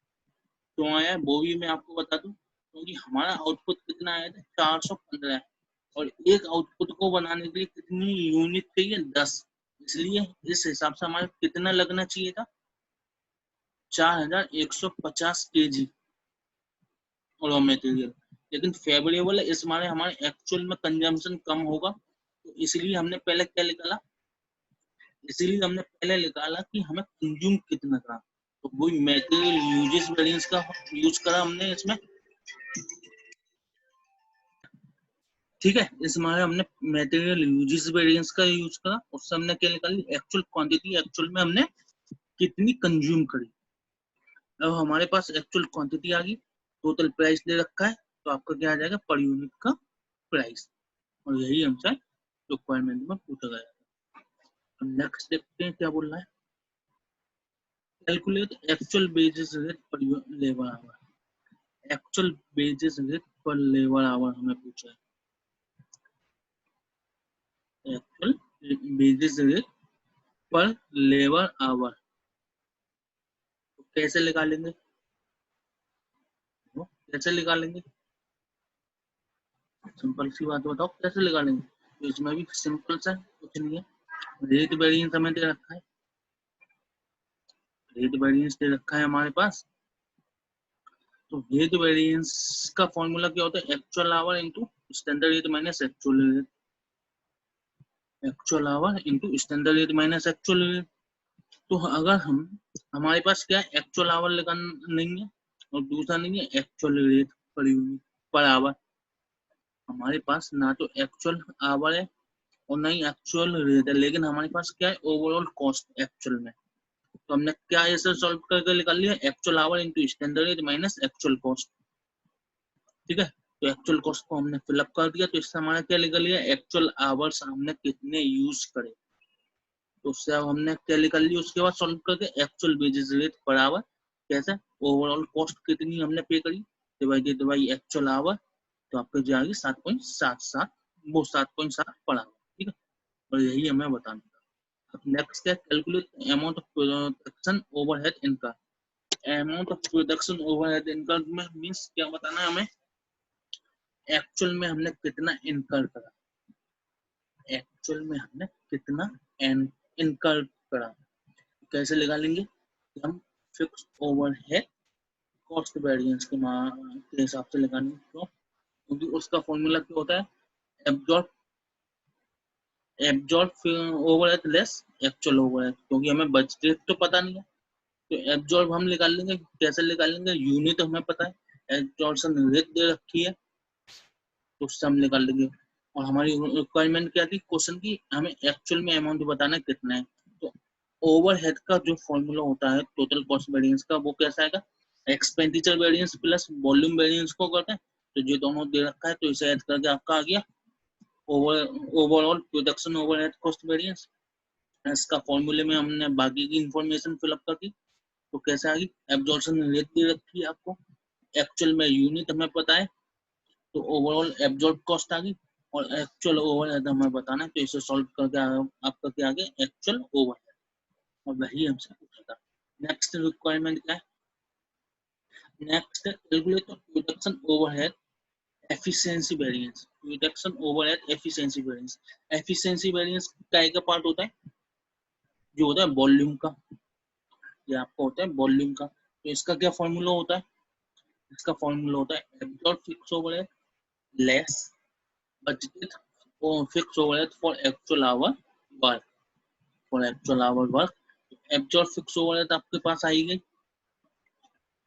क्यों आया है वो भी मैं आपको बता दूं, क्योंकि हमारा आउटपुट कितना आया था? 415 है, और एक आउटपुट को बनाने के लिए कितनी यूनिट चाहिए? 10। इसलिए इस हिसाब से हमारे कितना लगना चाहिए था? 4150 kg रॉ मटेरियल। लेकिन फेवरेबल है, इस मारे हमारे एक्चुअल में कंजम्पशन कम होगा, तो इसलिए हमने पहले क्या निकाला? इसीलिए हमने पहले निकाला कि हमें कंज्यूम कितना था, तो वही मटेरियल यूजेस वेरिएंस का यूज करा हमने इसमें। ठीक है, इस मारे हमने मटेरियल यूजेस वेरिएंस का यूज करा, उससे हमने क्या निकाली? एक्चुअल क्वांटिटी, एक्चुअल में हमने कितनी कंज्यूम करी। अब हमारे पास एक्चुअल क्वांटिटी आ गई, टोटल प्राइस दे रखा है, तो आपका क्या आ जाएगा? पर यूनिट का प्राइस। और यही हमसे रिक्वायरमेंट में पूछा गया। नेक्स्ट देखते हैं क्या बोल रहा है। कैलकुलेट एक्चुअल बेसिस रेट पर labour our. Actual basis rate पर लेबर आवर हमें पूछा है। एक्चुअल बेसिस रेट पर लेबर आवर तो कैसे निकालेंगे? कैसे निकालेंगे? सिंपल सी बात बताओ, कैसे निकालेंगे? तो इसमें भी सिंपल सा कुछ नहीं है, रेट वेरिएंस हमें दे रखा है, रेट वेरिएंस दे रखा है हमारे पास। तो रेट वेरिएंस का फॉर्मूला क्या होता है? Actual our into standard rate minus actual rate, actual our into standard rate minus actual rate. तो अगर हमारे पास क्या है? एक्चुअल आवर नहीं है और दूसरा नहीं है actual rate per unit per hour. हमारे पास ना तो एक्चुअल आवर है और ना ही एक्चुअल रेट है, लेकिन हमारे पास क्या है? ओवरऑल कॉस्ट एक्चुअल में। तो हमने क्या ऐसे सॉल्व करके निकाल लिया? Actual our into standard rate minus actual cost. ठीक है, तो एक्चुअल कॉस्ट को हमने फिलअप कर दिया, तो इससे हमारा क्या निकल लिया? एक्चुअल आवर्स हमने कितने यूज करे, तो उससे अब हमने क्या निकाल लिया? उसके बाद सॉल्व करके actual wages rate per hour, कैसे? ओवरऑल कॉस्ट कितनी हमने पे करी डिवाइडेड बाई एक्चुअल आवर, तो आपको जाएगी 7.77, वो 7.7 पर आवर। ठीक है, और यही हमें बताना था। अब नेक्स्ट क्या? Calculate amount of production overhead income. Amount of production overhead income में मींस क्या बताना है हमें? एक्चुअल में हमने कितना इनकर करा, एक्चुअल में हमने कितना इनकर करा। कैसे निकालेंगे? हम फिक्स ओवरहेड कॉस्ट वेरिएंस के हिसाब से लगाएंगे। क्यों? क्योंकि उसका फॉर्मूला क्या होता है? Absorb overhead less actual overhead. क्योंकि हमें बजटेड तो पता नहीं है, तो एब्जॉर्ब हम निकाल लेंगे, कैसे निकाल लेंगे, यूनिट हमें पता है, एब्जॉर्प्शन रेट दे रखी है तो उससे हम निकाल लेंगे। और हमारी रिक्वायरमेंट क्या थी क्वेश्चन की, हमें एक्चुअल में अमाउंट बताना है कितना है। तो ओवरहेड का जो फॉर्मूला होता है टोटल कॉस्ट वेरिएंस का, वो कैसा आएगा, expenditure variance plus volume variance को करते हैं, तो ये दोनों दे रखा है, तो इसे ऐड करके आपका आ गया overall production overhead cost variance. इसका फॉर्मूले में हमने बाकी की इंफॉर्मेशन फिलअप कर दी, तो कैसे आ गई, एब्जॉर्प्शन रेट दे रखी है आपको, एक्चुअल में यूनिट हमें पता है, तो ओवरऑल एब्जॉर्ब कॉस्ट आ गई, और एक्चुअल ओवरहेड हमें बताना है, तो इसे सॉल्व करके आपका क्या आ गया, एक्चुअल ओवरहेड, और वही हमसे पूछा था। नेक्स्ट रिक्वायरमेंट क्या है, next calculate production overhead efficiency variance, production overhead efficiency variance. Efficiency variance का एक पार्ट होता है जो होता है वॉल्यूम का, ये आपको होता है वॉल्यूम का। तो इसका क्या फॉर्मूला होता है, इसका फॉर्मूला होता है absorb fix overhead less budgeted fix overhead for actual our work, for actual our work. Absorb fix overhead आपके पास आई गई,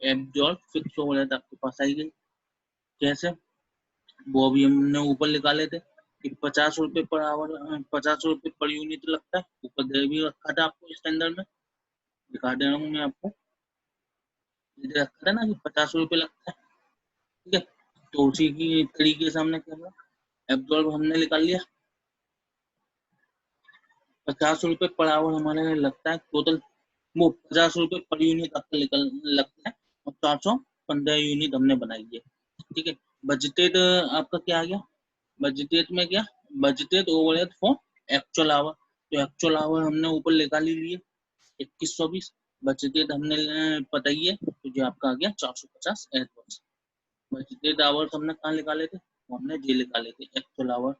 एब्जॉर्ब फिक्स ओवरहेड आपके पास आई गई, कैसे, वो अभी हमने ऊपर निकाले थे कि 50 रुपए पर आवर, 50 रुपए पर यूनिट लगता है, ऊपर दे भी रखा था आपको स्टैंडर्ड में, दिखा दे रहा हूँ मैं आपको, ये रखा था ना कि 50 रुपए लगता है, ठीक है। तो उसी की तरीके से हमने क्या किया, एब्जॉर्ब हमने निकाल लिया, 50 रुपए पर आवर हमारे लगता है टोटल, वो 50 रुपए पर यूनिट आपका निकल लगता है, और 415 यूनिट हमने बनाई है, ठीक है। बजटेड आपका क्या आ गया, बजटेड में क्या, budgeted overhead for actual our, तो एक्चुअल आवर हमने ऊपर निकाल ही लिए 2120, बजटेड हमने पता ही है, तो जो आपका आ गया 450 एडवर्स। बजटेड आवर्स हमने कहाँ निकाले थे, हमने जे निकाले थे, एक्चुअल आवर,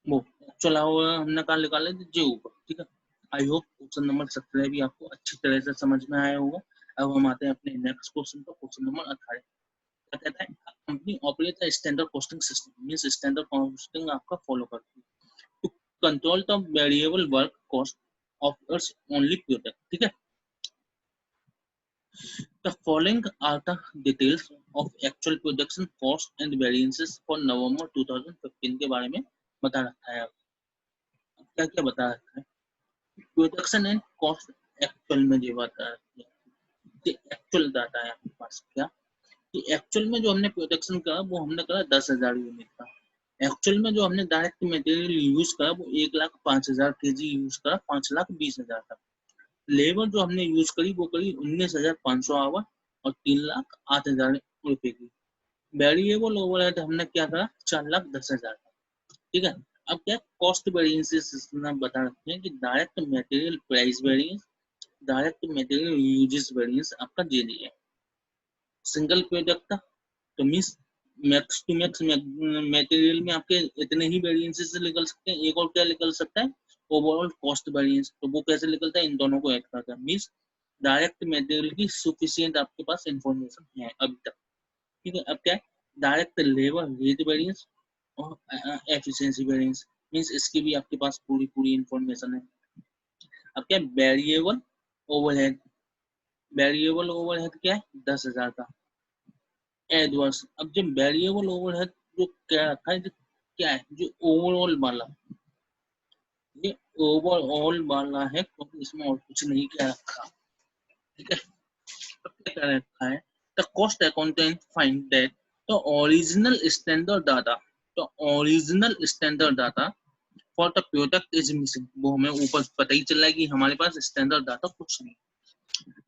वो एक्चुअल आवर हमने कहाँ निकाले थे, जे ऊपर, ठीक है। आई होप क्वेश्चन नंबर 17 भी आपको अच्छी तरह से समझ में आया होगा। अब हम आते हैं अपने नेक्स्ट क्वेश्चन पर, क्वेश्चन नंबर 18 क्या कहता है, company operate standard costing system, means standard costing आपका फॉलो करती है to control the variable work cost of its only product, ठीक है। The following are the details of actual production cost and variances for November 2015 के बारे में बता रखा है। क्या क्या बता रखा है, प्रोडक्शन एंड कॉस्ट एक्चुअल में ये बता रखा है, एक्चुअल डाटा है आपके पास, क्या कि एक्चुअल में जो हमने प्रोडक्शन करा वो हमने करा 10,000 यूनिट का, एक्चुअल में जो हमने डायरेक्ट मटेरियल यूज करा वो 1,05,000 केजी यूज करा 5,20,000 का, लेबर जो हमने यूज करी वो करी 19,500 आवर और 3,08,000 रुपए की, वेरिएबल ओवरहेड हमने क्या करा 4,10,000 का, ठीक है। अब क्या कॉस्ट वेरिएंसेस बता रखते हैं कि direct material price variance, direct material usage variance आपका जे है, सिंगल प्रोडक्ट का, तो means max to max material में आपके इतने ही वेरिएंसेस निकल सकते हैं, एक और क्या निकल सकता है, ओवरऑल कॉस्ट वेरिएंस, तो वो कैसे निकलता है, इन दोनों को ऐड करके, मीन्स डायरेक्ट मटेरियल की सफिशिएंट आपके पास इंफॉर्मेशन है अभी तक, ठीक है। अब क्या है, डायरेक्ट लेबर रेट वेरिएंस और एफिशिएंसी वेरिएंस, मीन्स इसकी भी आपके पास पूरी पूरी इंफॉर्मेशन है। अब क्या वेरिएबल ओवरहेड, वेरिएबल ओवरहेड क्या है 10,000 का एडवर्स। अब जो वेरिएबल ओवरहेड जो क्या रखा है, जो क्या है, जो ओवरऑल वाला, ये ओवरऑल वाला है क्योंकि इसमें और कुछ नहीं क्या रखा, ठीक है। अब क्या रखा है, the cost accountant find that the original standard data, the original standard data for the product is missing, वो हमें ऊपर पता ही चल रहा है कि हमारे पास स्टैंडर्ड डाटा कुछ नहीं।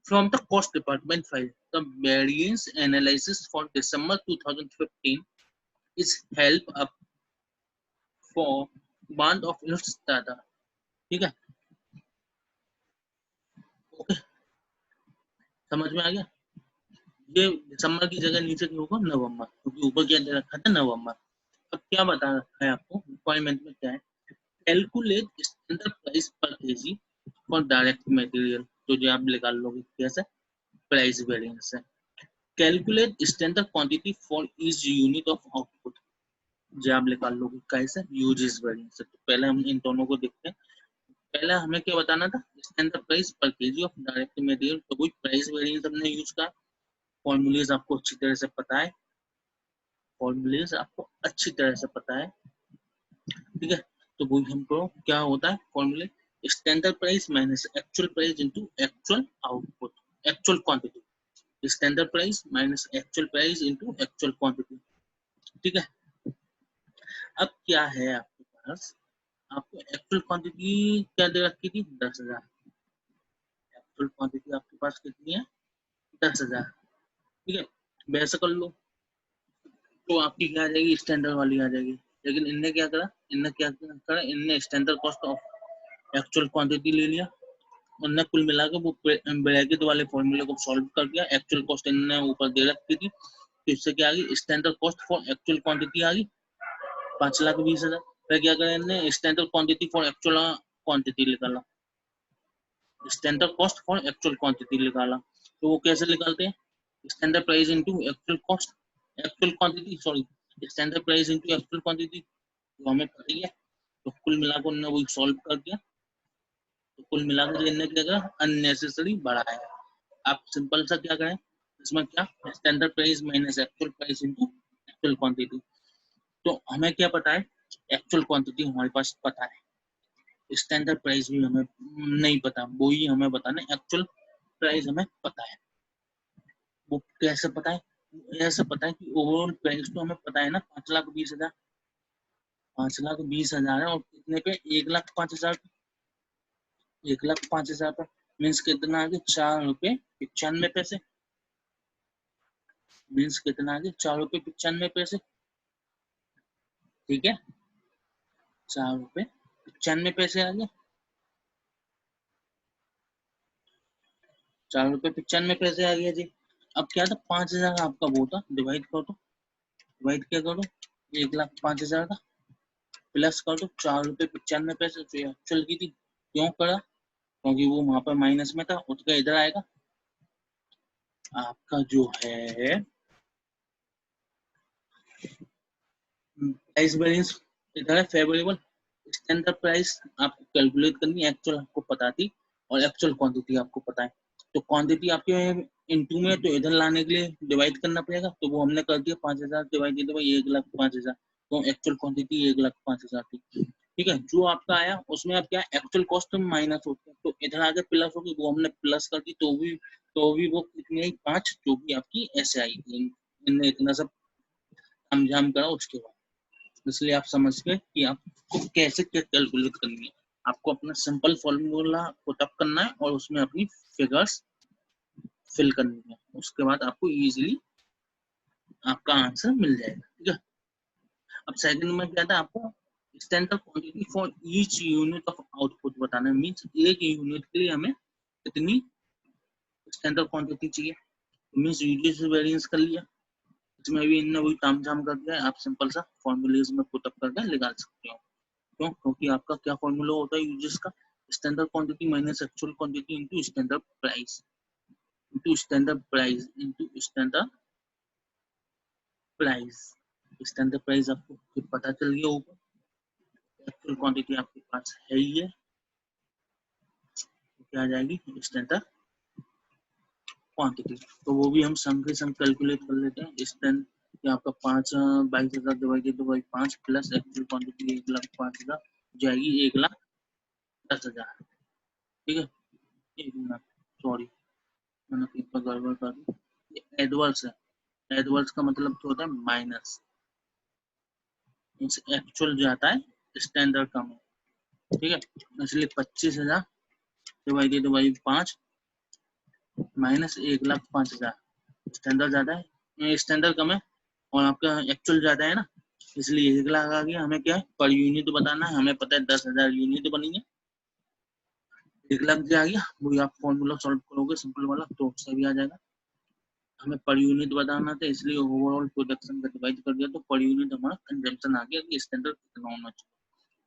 From the cost department file, the variance analysis for December 2015 is help up for band of its data, ठीक है, ओके, समझ में आ गया। ये दिसंबर की जगह नीचे क्यों होगा नवंबर, क्योंकि ऊपर क्या दे रखा था नवंबर। अब क्या बता रखा है आपको रिक्वायरमेंट में, क्या है, कैलकुलेट स्टैंडर्ड प्राइस पर केजी फॉर डायरेक्ट मटेरियल, तो जो आप निकाल लोगे कैसे, प्राइस वेरिएंस है। Calculate standard quantity for each unit of output, जो आप निकाल लोगे कैसे, यूजेस वेरिएंस। तो पहले हम इन दोनों को देखते हैं, पहले हमें क्या बताना था, स्टैंडर्ड प्राइस पर केजी ऑफ डायरेक्ट मटेरियल। तो वही प्राइस वेरिएंस हमने यूज का, फॉर्मूलेज आपको अच्छी तरह से पता है, फॉर्मूलेज आपको अच्छी तरह से पता है, ठीक है। तो वही हमको क्या होता है फॉर्मूले, standard price minus actual price into actual output, actual quantity, standard price minus actual price into actual quantity, ठीक है। अब क्या है आपके पास, आपको एक्चुअल क्वांटिटी क्या दे रखी थी, 10,000। एक्चुअल क्वांटिटी आपके पास कितनी है, 10,000, ठीक है। वैसे कर लो तो आपकी क्या आ जाएगी, स्टैंडर्ड वाली आ जाएगी। लेकिन इनने क्या करा, इनने standard cost of actual quantity ले लिया, उनने कुल मिला के वो ब्रैकेट वाले फॉर्मूले को सॉल्व कर दिया। एक्चुअल कॉस्ट इनने ऊपर दे रखी थी, तो इससे क्या आ गई, standard cost for actual quantity आ गई 5,20,000। फिर क्या करें, इनने standard quantity for actual quantity निकाला, standard cost for actual quantity निकाला। तो वो कैसे निकालते हैं, standard price into actual cost, actual quantity sorry, standard price into actual quantity, जो हमें पता ही है। तो कुल मिलाकर उन्होंने वही सॉल्व कर दिया। तो कुल मिलाकर इनने क्या करा, अननेसेसरी बढ़ाया। आप सिंपल सा क्या करें, इसमें क्या, standard price minus actual price into actual quantity. तो हमें क्या पता है, एक्चुअल क्वांटिटी हमारे पास पता है, स्टैंडर्ड प्राइस भी हमें नहीं पता, वो ही हमें बताना, एक्चुअल प्राइस हमें पता है। वो कैसे पता है, ऐसे पता है कि ओवरऑल प्राइस तो हमें पता है ना, 5,20,000, 5,20,000 है, और कितने पे, 1,05,000, 1,05,000 पर मीन्स कितना आ गया, 4 रुपए 95 पैसे, मीन्स कितना आ गया, 4 रुपए 95 पैसे, ठीक है, 4 रुपए 95 पैसे आ गया, 4 रुपए 95 पैसे आ गया जी। अब क्या था, 5,000 आपका वो था, डिवाइड कर दो, डिवाइड क्या करो, 1,05,000 का प्लस कर दो 4 रुपए 95 पैसे, जो एक्चुअल की थी। क्यों करा, क्योंकि वो वहां पर माइनस में था, उसका इधर आएगा आपका जो है प्राइस वेरिएंस, इधर है फेवरेबल। स्टैंडर्ड प्राइस आपको कैलकुलेट करनी है, एक्चुअल आपको पता थी, और एक्चुअल क्वांटिटी आपको पता है। तो क्वांटिटी आपके इनटू में, तो इधर लाने के लिए डिवाइड करना पड़ेगा, तो वो हमने कर दिया, 5,000 डिवाइडेड बाई 1,05,000, तो एक्चुअल क्वांटिटी 1,05,000 थी, ठीक है। जो आपका आया उसमें अब क्या, एक्चुअल कॉस्ट माइनस होती है, तो इधर आगे प्लस होगी, वो हमने प्लस कर दी, तो भी वो कितनी आई, 5, जो भी आपकी ऐसे आई थी। इनने इतना सब तामझाम करा उसके बाद, इसलिए आप समझ गए कि आपको कैसे क्या कैलकुलेट करनी है। आपको अपना सिंपल फॉर्मूला पुटअप करना है और उसमें अपनी फिगर्स फिल करनी है, उसके बाद आपको इजीली आपका आंसर मिल जाएगा, ठीक है। अब सेकंड में क्या था, आपको standard quantity for each unit of output बताना है, मींस एक यूनिट के लिए हमें कितनी स्टैंडर्ड क्वांटिटी चाहिए, मींस यूनिट से वेरिएंस कर लिया, इसमें भी इनने वही काम झाम कर दिया है। आप सिंपल सा फॉर्मूलेज में पुटअप करके निकाल सकते हो। क्यों, क्योंकि आपका क्या फॉर्मूला होता है यूजेस का, standard quantity minus actual quantity into standard price, into standard price, into standard price. Standard price आपको फिर पता चल गया ऊपर, एक्चुअल क्वांटिटी आपके पास है ही है, तो क्या आ जाएगी, स्टैंडर्ड क्वांटिटी। तो वो भी हम संग के संग कैलकुलेट कर लेते हैं। स्टैंड ये आपका 22,000 divided by 5 plus actual quantity 1,05,000 जाएगी 1,10,000, ठीक है। 1,00,000, सॉरी मैंने पेपर गड़बड़ कर दी, ये एडवर्स है। एडवर्स का मतलब क्या होता है, माइनस, एक्चुअल जाता है स्टैंडर्ड का में, ठीक है। इसलिए 25,000 डिवाइडेड बाई 5 माइनस 1,05,000, स्टैंडर्ड ज्यादा है, स्टैंडर्ड कम है, और आपका एक्चुअल ज्यादा है ना, इसलिए 1,00,000 आ गया। हमें क्या है, पर यूनिट बताना है, हमें पता है 10,000 यूनिट बनी है, 1,00,000 जो आ गया, वही आप फॉर्मूला सॉल्व करोगे सिंपल वाला, तो उससे भी आ जाएगा। हमें पर यूनिट बताना था, इसलिए ओवरऑल प्रोडक्शन का डिवाइड कर दिया, तो पर यूनिट हमारा कंजम्पशन आ गया कि स्टैंडर्ड कितना होना चाहिए,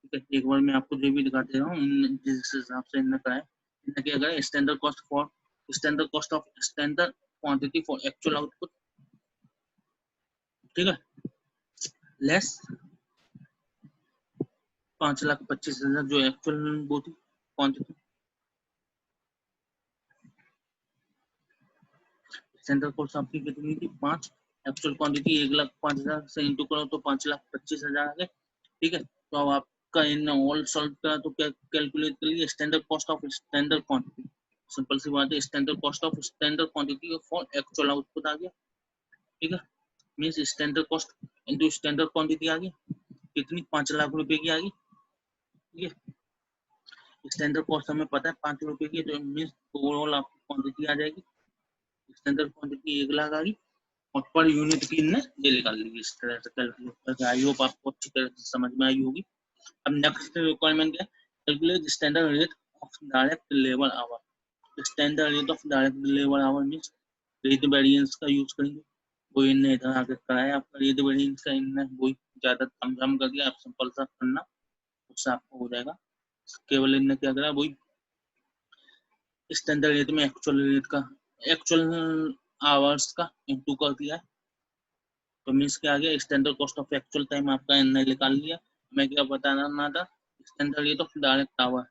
ठीक है। एक बार मैं आपको जो भी दिखाते रहा हूँ, जिस हिसाब से इन्होंने कहा है, इन्होंने क्या कहा, standard cost of standard quantity for actual output, ठीक है, लेस 5,25,000 जो एक्चुअल वो थी, क्वांटिटी, स्टैंडर्ड कॉस्ट आपकी कितनी थी 5, एक्चुअल क्वांटिटी 1,05,000 से इंटू करो तो 5,25,000 आ गए। ठीक है, तो अब आपका इन ऑल सॉल्व करा तो क्या कैलकुलेट कर लिए standard cost of standard quantity, simple सी बात है, standard cost of standard quantity for actual output आ गया। ठीक है, means standard cost into standard quantity आ गई, कितनी 5 लाख रुपए की आ गई। ठीक है, स्टैंडर्ड कॉस्ट हमें पता है 5 रुपए की, तो मींस ओवरऑल आपकी क्वांटिटी आ जाएगी, स्टैंडर्ड क्वांटिटी 1 लाख आ गई और पर यूनिट की इनने ये निकाल ली। इस तरह से कैलकुलेट करके आई होप आपको अच्छी तरह से समझ में आई होगी। अब नेक्स्ट रिक्वायरमेंट क्या है, calculate standard rate of direct labour our. Standard rate of direct labour our means rate variance का यूज करेंगे। कोई इनने इधर आके कराया आपका रेट वेरिएंस का, इनने वही ज्यादा कम कर दिया, आप सिंपल सा करना उससे आपको हो जाएगा। केवल इनने क्या करा, वही स्टैंडर्ड रेट में एक्चुअल रेट का एक्चुअल आवर्स का इंटू कर दिया है, तो मीन्स क्या आ गया, standard cost of actual time आपका इनने निकाल लिया। मैं क्या बताना था, standard rate of direct hour,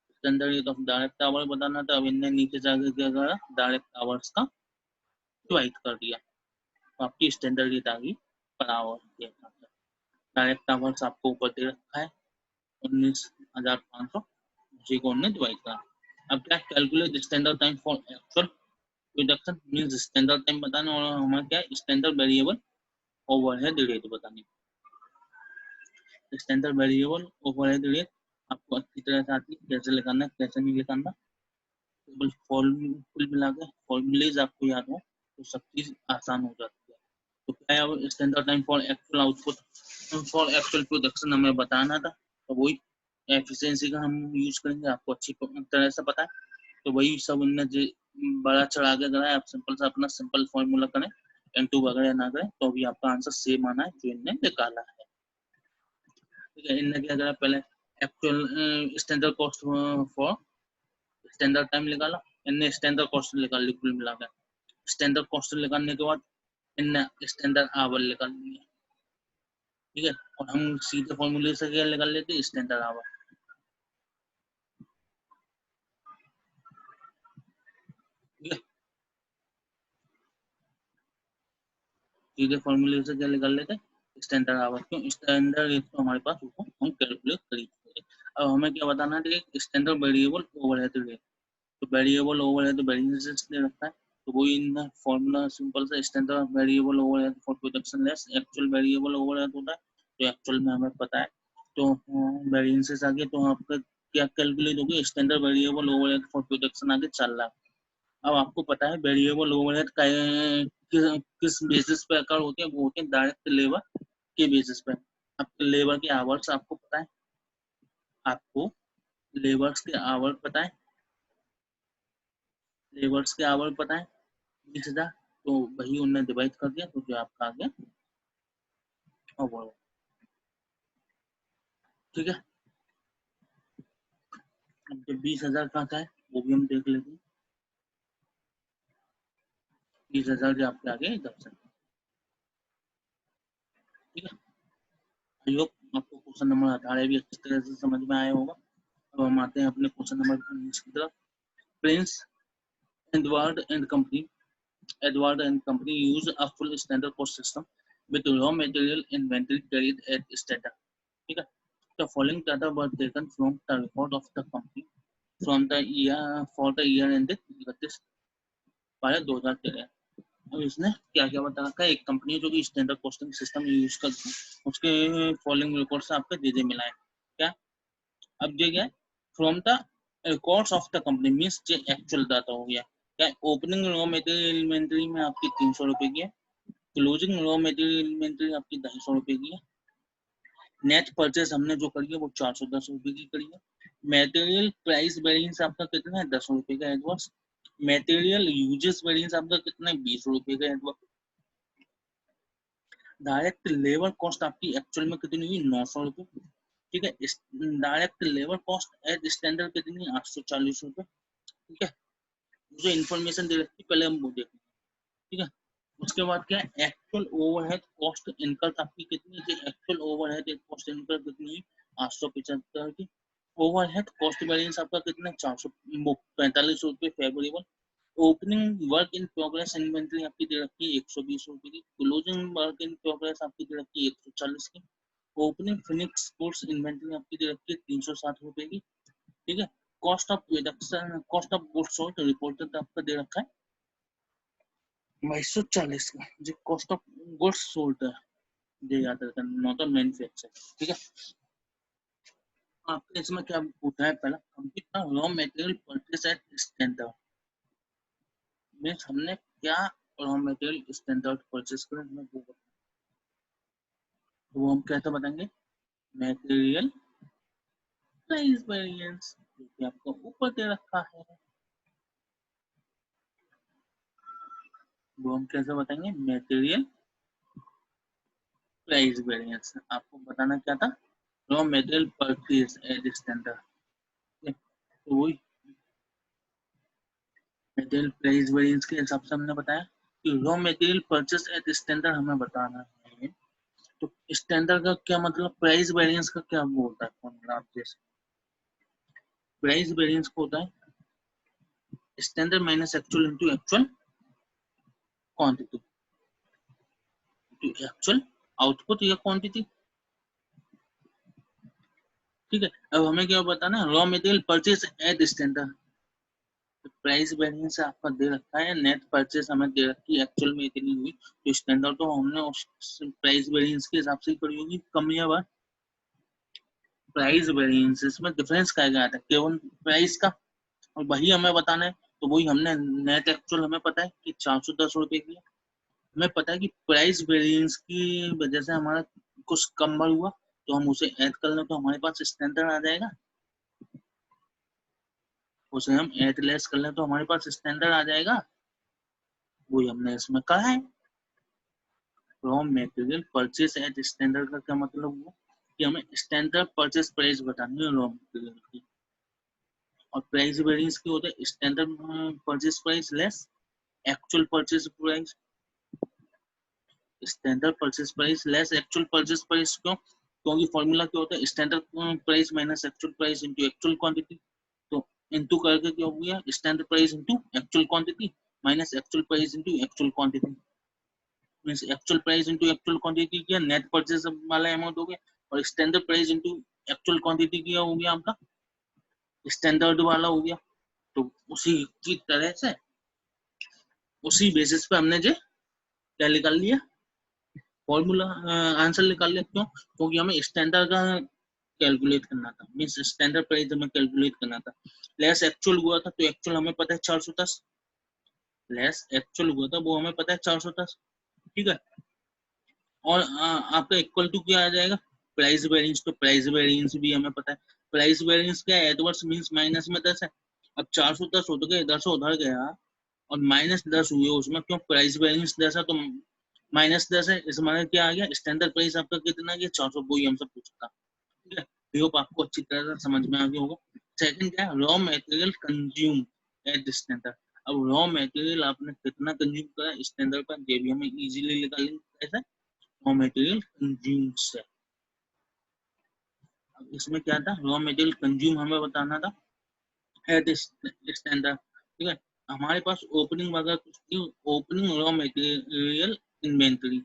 standard rate of direct hour बताना था। अब इनने नीचे जाके क्या करा, डायरेक्ट आवर्स का डिवाइड कर दिया, तो आपकी स्टैंडर्ड रेट आ गई पर आवर। डायरेक्ट आवर्स आपको ऊपर दे रखा है 19,500, उसी को उन्होंने डिवाइड करा। अब क्या, calculate standard time for actual production means standard time बताना, और हमारा क्या स्टैंडर्ड वेरिएबल ओवरहेड रेट बतानी। स्टैंडर्ड वेरिएबल ओवरहेड रेट आपको अच्छी तरह से आती है, कैसे लगाना है कैसे नहीं लगाना, केवल कुल मिला के फॉर्मूलेज आपको याद हो तो सब चीज आसान हो जाती है। तो क्या है, standard time for actual output for actual production हमें बताना था, तो वही एफिशिएंसी का हम यूज करेंगे, आपको अच्छी तरह से पता है। तो वही सब उनने जो बड़ा चढ़ा के करा है, आप सिंपल सा अपना सिंपल फॉर्मूला करें, N2 वगैरह ना करें, तो अभी आपका आंसर सेम आना है जो इनने निकाला है। ठीक है, इनने क्या करा, पहले actual standard cost for standard time निकाला, इनने स्टैंडर्ड कॉस्ट निकाल ली कुल मिला के। स्टैंडर्ड कॉस्ट निकालने के बाद इनने स्टैंडर्ड आवर निकाल लिया। ठीक है, और हम सीधे फॉर्मूले से क्या निकाल लेते, स्टैंडर्ड आवर। ठीक है, सीधे फॉर्मूले से क्या निकाल लेते, स्टैंडर्ड आवर, क्यों स्टैंडर्ड रेट तो हमारे पास उसको हम कैलकुलेट कर चुके। अब हमें क्या बताना है, स्टैंडर्ड वेरिएबल ओवरहेड रेट, तो वेरिएबल ओवरहेड वेरिएंसेस दे रखा है, तो वही इन फॉर्मूला सिंपल सा standard variable overhead for production less actual variable overhead होता है, तो एक्चुअल में हमें पता है, तो वेरिएंसेस आगे तो आपका क्या कैलकुलेट होगी, standard variable overhead for production आगे 4 लाख। अब आपको पता है वेरिएबल ओवरहेड का किस बेसिस पे अकर होते हैं, वो होते हैं डायरेक्ट लेबर के बेसिस पे। आपके लेबर के आवर्स आपको पता है, आपको लेबर्स के आवर पता है, लेबर्स के आवर पता है 20,000, तो वही उन्होंने डिवाइड कर दिया, तो जो आपका आ गया ओवर। ठीक है, अब जो 20,000 का है वो भी हम देख लेते हैं। 20,000 जो आपके आगे इधर से। ठीक है, आई होप आपको क्वेश्चन नंबर 18 भी अच्छी तरह से समझ में आया होगा। अब हम आते हैं अपने क्वेश्चन नंबर 19 की तरफ। Prince Edward and company Edward and company use a full standard cost system with raw material inventory carried at standard. ठीक है, the following data were taken from the record of the company from the year for the year ended 31/12/2013। अब इसने क्या क्या बता रखा है, एक कंपनी जो कि स्टैंडर्ड कॉस्टिंग सिस्टम यूज करती है, उसके फॉलोइंग रिकॉर्ड से आपके दे मिला है क्या। अब ये क्या है, from the records of the company means जो एक्चुअल डाटा हो गया क्या, ओपनिंग रॉ मटेरियल इन्वेंटरी में आपकी 300 रुपए की है, क्लोजिंग रॉ मटेरियल इन्वेंटरी आपकी 250 रुपए की है, नेट परचेस हमने जो करी है वो 410 रुपए की करी है, मटेरियल प्राइस वेरिएंस आपका कितना है 10 रुपए का एडवांस, मटेरियल यूजेस वेरिएंस आपका कितना है 20 रुपए का एडवांस, डायरेक्ट लेबर कॉस्ट आपकी एक्चुअल में कितनी हुई 900 रुपए। ठीक है, direct labour cost as standard कितनी 840 रुपए। ठीक है, जो इन्फॉर्मेशन दे रखी पहले हम वो देखें। ठीक है, उसके बाद क्या है, एक्चुअल ओवरहेड कॉस्ट इनकल आपकी कितनी है, एक्चुअल ओवरहेड कॉस्ट इनकल कितनी है 875 की, ओवरहेड कॉस्ट वेरिएंस आपका कितना 445 रुपये favourable. Opening work in progress inventory आपकी दे रखी है 120 रुपये की। क्लोजिंग वर्क इन प्रोग्रेस आपकी दे रखी है 140 की। ओपनिंग फिनिक्स गुड्स इन्वेंट्री आपकी दे रखी है 360 रुपये की। ठीक है। Cost of production, cost of goods sold reported आपका दे रखा है 2240 का। जो कॉस्ट ऑफ गुड्स सोल्ड है ये याद रखना, नॉट मैन्युफैक्चर। ठीक है। आपके इसमें क्या पूछा है, पहला complete raw material purchase at standard. Means हमने क्या रॉ मटेरियल स्टैंडर्ड परचेस करें, हमें वो बताना। तो वो हम कैसे बताएंगे, मटेरियल प्राइस वेरिएंस, जो कि आपको ऊपर दे रखा है, वो हम कैसे बताएंगे, मटेरियल प्राइस वेरिएंस। आपको बताना क्या था, raw material purchase at standard. तो वही मटेरियल प्राइस वेरिएंस के हिसाब से हमने बताया कि raw material purchase at standard हमें बताना है। तो स्टैंडर्ड का क्या मतलब, प्राइस वेरिएंस का क्या वो होता है फॉर्मूला आप जैसे, प्राइस वेरिएंस को होता है standard minus actual into actual quantity, actual output या क्वांटिटी। ठीक है। अब हमें क्या बताना है, raw material purchase at standard. Price variance आपका दे रखा है, नेट परचेस हमें दे रखी है एक्चुअल में इतनी हुई, तो स्टैंडर्ड तो हमने उस प्राइस वेरिएंस के हिसाब से ही करी होगी, कम या बढ़। प्राइस वेरिएंसेस में डिफरेंस क्या आता है, केवल प्राइस का, और वही हमें बताना है। तो वही हमने नेट एक्चुअल हमें पता है कि 410 रुपए की है। हमें पता है कि प्राइस वेरिएंस की वजह से हमारा कुछ कम बढ़ हुआ, तो हम उसे ऐड कर लें तो हमारे पास स्टैंडर्ड आ जाएगा। उसे हम ऐड लेस कर लें तो हमारे पास स्टैंडर्ड आ जाएगा। वही हमने इसमें कहा है। Raw material purchase at standard का क्या मतलब हुआ कि हमें स्टैंडर्ड परचेस प्राइस बतानी है रॉ मटेरियल की। और प्राइस वेरिएंस की होता है standard purchase price less actual purchase price. Standard purchase price less actual purchase price, क्यों, क्योंकि फॉर्मूला क्या होता है, standard price minus actual price into actual quantity. तो इनटू करके क्या हो गया, standard price into actual quantity minus actual price into actual quantity. Means actual price into actual quantity किया, नेट परचेस वाला अमाउंट हो गया, और standard price into actual quantity किया हो गया आपका स्टैंडर्ड वाला हो गया। तो उसी की तरह से उसी बेसिस पे हमने जो क्या निकाल लिया, फॉर्मूला आंसर निकाल लिया। क्यों, क्योंकि हमें स्टैंडर्ड का कैलकुलेट करना था, मींस स्टैंडर्ड प्राइस हमें कैलकुलेट करना था। लेस एक्चुअल हुआ था, तो एक्चुअल हमें पता है 410, लेस एक्चुअल हुआ था वो हमें पता है 410। ठीक है। और आपका इक्वल टू क्या आ जाएगा, प्राइस वेरिएंस। तो प्राइस वेरिएंस भी हमें पता है, प्राइस वेरिएंस क्या है, एडवर्स मींस माइनस में 10 है। अब 410 हो तो गए, 10 उधर गया और माइनस 10 हुए उसमें, क्यों, प्राइस वेरिएंस 10 है तो माइनस 10 है, इस माने क्या आ गया, स्टैंडर्ड प्राइस आपका कितना गया 400, वही हमसे पूछा था। ठीक है। आई होप आपको अच्छी तरह से समझ में आ गया होगा। सेकंड क्या है, raw material consume at standard. अब रॉ मटेरियल आपने कितना कंज्यूम करा स्टैंडर्ड पर, ये भी हमें इजीली निकालेंगे कैसे, रॉ मटेरियल कंज्यूम से। अब इसमें क्या था, रॉ मटेरियल कंज्यूम हमें बताना था एट स्टैंडर्ड। ठीक है। हमारे पास ओपनिंग वगैरह कुछ थी, opening raw material inventory,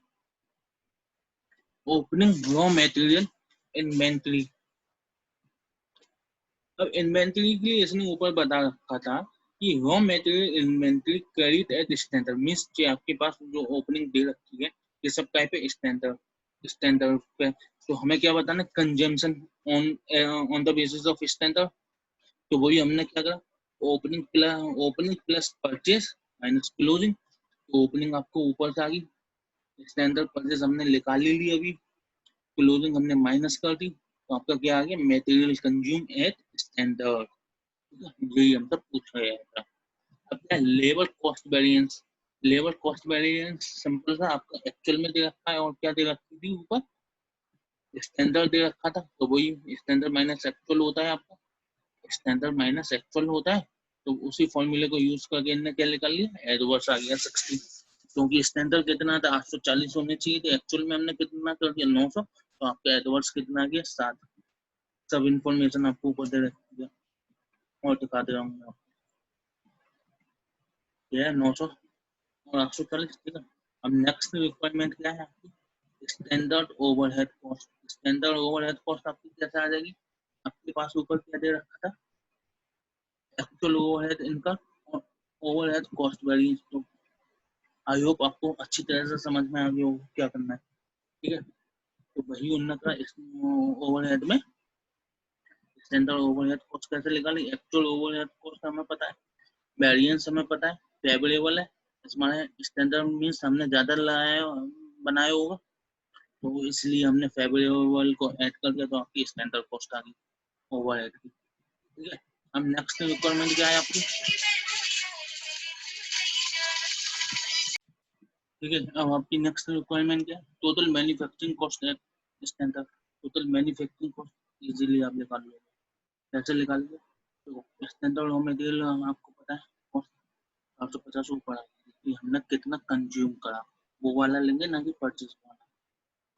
opening raw material inventory. अब इन्वेंटरी के लिए इसने ऊपर बता रखा था कि raw material inventory credit at standard, means कि आपके पास जो ओपनिंग दे रखी है ये सब टाइप है स्टैंडर्ड, स्टैंडर्ड पे। तो हमें क्या बताना, consumption on on the basis of standard. तो वही हमने क्या करा, opening plus purchase minus closing. तो ओपनिंग आपको ऊपर से आ गई, स्टैंडर्ड परचेस हमने निकाल ली अभी, क्लोजिंग हमने माइनस कर दी, तो आपका क्या आ गया, मटेरियल कंज्यूम एट स्टैंडर्ड। यही हमसे पूछा गया था। अब क्या, labour cost variance. Labour cost variance simple सा आपका एक्चुअल में दे रखा है, और क्या दे रखी थी ऊपर, स्टैंडर्ड दे रखा था। तो वही स्टैंडर्ड माइनस एक्चुअल होता है आपका, स्टैंडर्ड माइनस एक्चुअल होता है। तो उसी फॉर्मूले को यूज करके इनने क्या निकाल लिया, एडवर्स आ गया 60, क्योंकि स्टैंडर्ड कितना था 840 होने चाहिए थे, एक्चुअल में हमने कितना कर दिया 900, तो आपका एडवर्स कितना आ गया 7। सब इंफॉर्मेशन आपको ऊपर दे रखी है और दिखा दे रहा हूँ मैं आपको। ये है 900 और 840, ठीक है। अब नेक्स्ट रिक्वायरमेंट क्या है आपकी, standard overhead cost. Standard overhead cost आपकी कैसे आ जाएगी, आपके पास ऊपर क्या दे रखा था, एक्चुअल ओवरहेड इनकम और ओवरहेड कॉस्ट वेरिएंस। तो आई होप आपको अच्छी तरह से समझ में आ गया होगा क्या करना है, ठीक है। तो वही उन्होंने कहा ओवरहेड में स्टैंडर्ड ओवरहेड कॉस्ट कैसे निकालें। एक्चुअल ओवरहेड कॉस्ट हमें पता है, वेरिएंस हमें पता है, फेवरेबल है, इसमें स्टैंडर्ड मीन्स हमने ज्यादा लगाया बनाया होगा, तो इसलिए हमने फेवरेबल को ऐड कर दिया, तो आपकी स्टैंडर्ड कॉस्ट आ गई ओवरहेड की, ठीक है। अब नेक्स्ट रिक्वायरमेंट क्या है आपकी, ठीक है। अब आपकी नेक्स्ट रिक्वायरमेंट क्या है, टोटल मैन्युफैक्चरिंग कॉस्ट है standard. Total manufacturing cost easily आप निकाल लो, कैसे निकालेंगे, तो स्टैंडर्ड रॉ मटेरियल आपको पता है कॉस्ट 450 ऊपर आएगी कि हमने कितना कंज्यूम करा, वो वाला लेंगे ना कि परचेज वाला,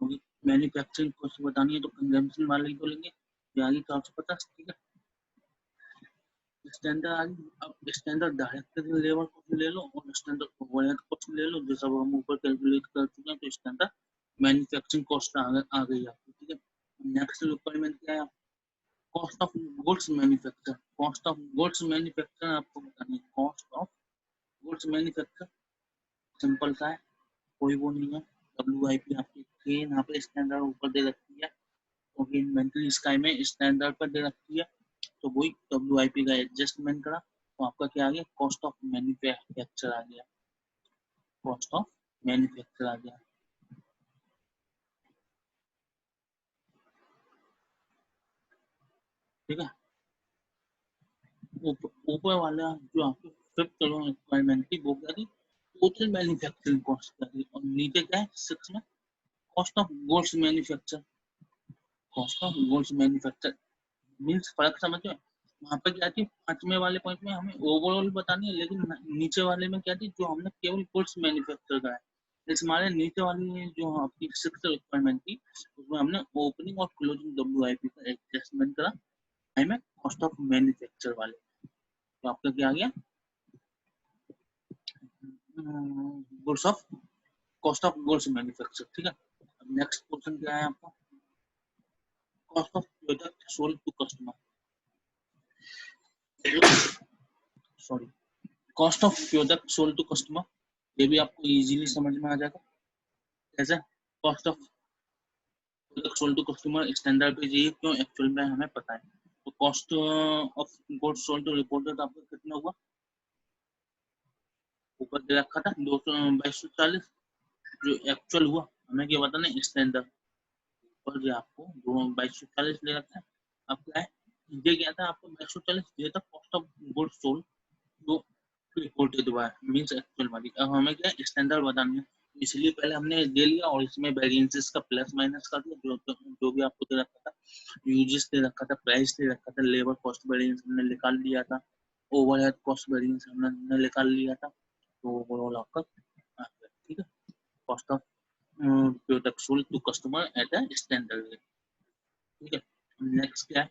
क्योंकि मैन्युफैक्चरिंग कॉस्ट बतानी है तो कंजम्पशन वाला ही तो लेंगे, ये आ गई 450, ठीक है। स्टैंडर्ड आ गई। अब स्टैंडर्ड डायरेक्ट लेबर कॉस्ट ले लो और स्टैंडर्ड ओवरहेड कॉस्ट ले लो, जो सब हम ऊपर कैलकुलेट कर चुके हैं, तो स्टैंडर्ड मैन्युफैक्चरिंग कॉस्ट आ गई आपको, ठीक है। नेक्स्ट रिक्वायरमेंट क्या है, cost of goods manufacture. Cost of goods manufacture आपको बतानी है, cost of goods manufacture simple सा है, कोई वो नहीं है। WIP आपकी यहाँ पे स्टैंडर्ड ऊपर दे रखी है, क्योंकि इन्वेंटरी स्काई में स्टैंडर्ड पर दे रखी है, तो वही WIP का एडजस्टमेंट करा, तो आपका क्या आ गया, कॉस्ट ऑफ मैन्युफैक्चर आ गया, कॉस्ट ऑफ मैन्युफैक्चर आ गया, ठीक है। ऊपर वाला जो आपके फिफ्थ रिक्वायरमेंट थी वो क्या थी, टोटल मैन्युफैक्चरिंग कॉस्ट क्या थी, और नीचे क्या है सिक्स में, cost of goods manufacture. Cost of goods manufacture means फर्क समझो, वहां पे क्या थी पांचवें वाले पॉइंट में हमें ओवरऑल बतानी है, लेकिन नीचे वाले में क्या थी, जो हमने केवल गुड्स मैन्युफैक्चर करा है। इस हमारे नीचे वाली जो आपकी सिक्स रिक्वायरमेंट थी, उसमें हमने ओपनिंग और क्लोजिंग WIP का एडजस्टमेंट करा, हमें कॉस्ट ऑफ मैन्युफैक्चर वाले, तो आपका क्या आ गया, goods of cost of goods manufacture, ठीक है। अब नेक्स्ट क्वेश्चन क्या है आपका, cost of product sold to customer, sorry, cost of product sold to customer, ये भी आपको इजीली समझ में आ जाएगा कैसे, cost of product sold to customer standard पे जाइए, क्यों एक्चुअल में हमें पता है, तो cost of goods sold to reported आपका कितना हुआ, ऊपर दे रखा था 2240, जो एक्चुअल हुआ हमें क्या बताना है, स्टैंडर्ड पर जो आपको 2240 ले रखा है, अब क्या है, ये क्या था आपको 2240 ये था कॉस्ट ऑफ गुड्स सोल्ड, जो रिपोर्टेड हुआ है मींस एक्चुअल वाली। अब हमें क्या स्टैंडर्ड बतानी है, इसलिए पहले हमने दे लिया और इसमें वेरिएंसेस का प्लस माइनस कर दिया, जो भी आपको दे रखा था, यूजेस दे रखा था, प्राइस दे रखा था, लेबर कॉस्ट वेरिएंस हमने निकाल लिया था, ओवरहेड कॉस्ट वेरिएंस हमने निकाल लिया था, तो ओवरऑल आपका आ गया, ठीक है। Cost of product sold to customer at a standard rate, ठीक है। नेक्स्ट क्या है,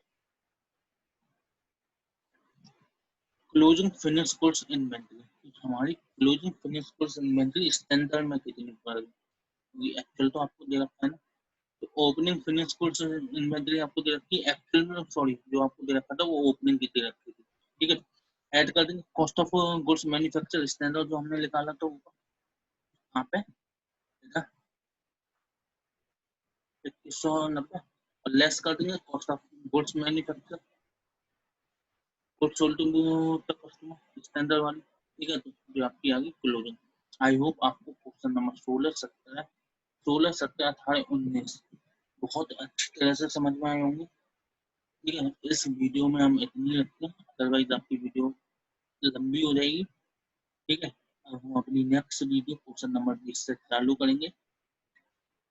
क्लोजिंग फिनिश गुड्स इन्वेंटरी। हमारी closing finish goods inventory standard में कितनी पड़ेगी, एक्चुअल तो आपको दे रखा है ना, तो ओपनिंग फिनिश गुड्स इन्वेंटरी आपको दे रखी है, एक्चुअल में सॉरी जो आपको दे रखा था वो ओपनिंग की दे रखी थी, ठीक है। ऐड कर देंगे cost of goods manufacture standard जो हमने निकाला था ऊपर, यहाँ पे 2190 और लेस कर देंगे cost of goods manufacture goods sold to customer standard वाली, ठीक है। तो जो आपकी आ गई क्लोजिंग। आई होप आपको क्वेश्चन नंबर 16 17 18 19 बहुत अच्छी तरह से समझ में आए होंगे, ठीक है। इस वीडियो में हम इतनी रखते हैं, अदरवाइज आपकी वीडियो लंबी हो जाएगी, ठीक है। अब हम अपनी नेक्स्ट वीडियो क्वेश्चन नंबर 20 से चालू करेंगे।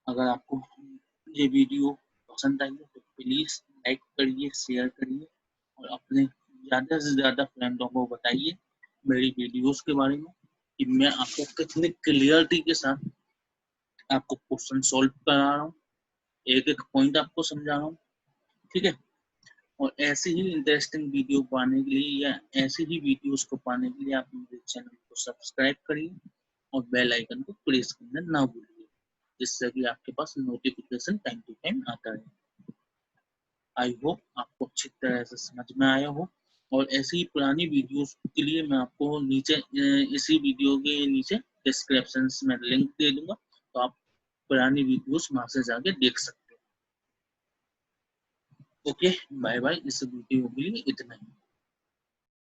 अगर आपको ये वीडियो पसंद आई है तो प्लीज लाइक करिए, शेयर करिए और अपने ज्यादा से ज्यादा फ्रेंडों को बताइए मेरी वीडियोस के बारे में, कि मैं आपको कितनी क्लियरिटी के साथ आपको क्वेश्चन सॉल्व करा रहा हूँ, एक एक पॉइंट आपको समझा रहा हूँ, ठीक है। और ऐसे ही इंटरेस्टिंग वीडियो पाने के लिए या ऐसे ही वीडियोस को पाने के लिए आप मेरे चैनल को सब्सक्राइब करिए और बेल आइकन को प्रेस करना ना भूलिए, जिससे कि आपके पास नोटिफिकेशन टाइम टू टाइम आता है। आई होप आपको अच्छी तरह से समझ में आया हो। और ऐसी ही पुरानी वीडियोस के लिए मैं आपको नीचे इसी वीडियो के नीचे डिस्क्रिप्शन में लिंक दे दूंगा, तो आप पुरानी वीडियोस वहां से जाके देख सकते हैं। Okay, bye bye. इस वीडियो के लिए इतना ही।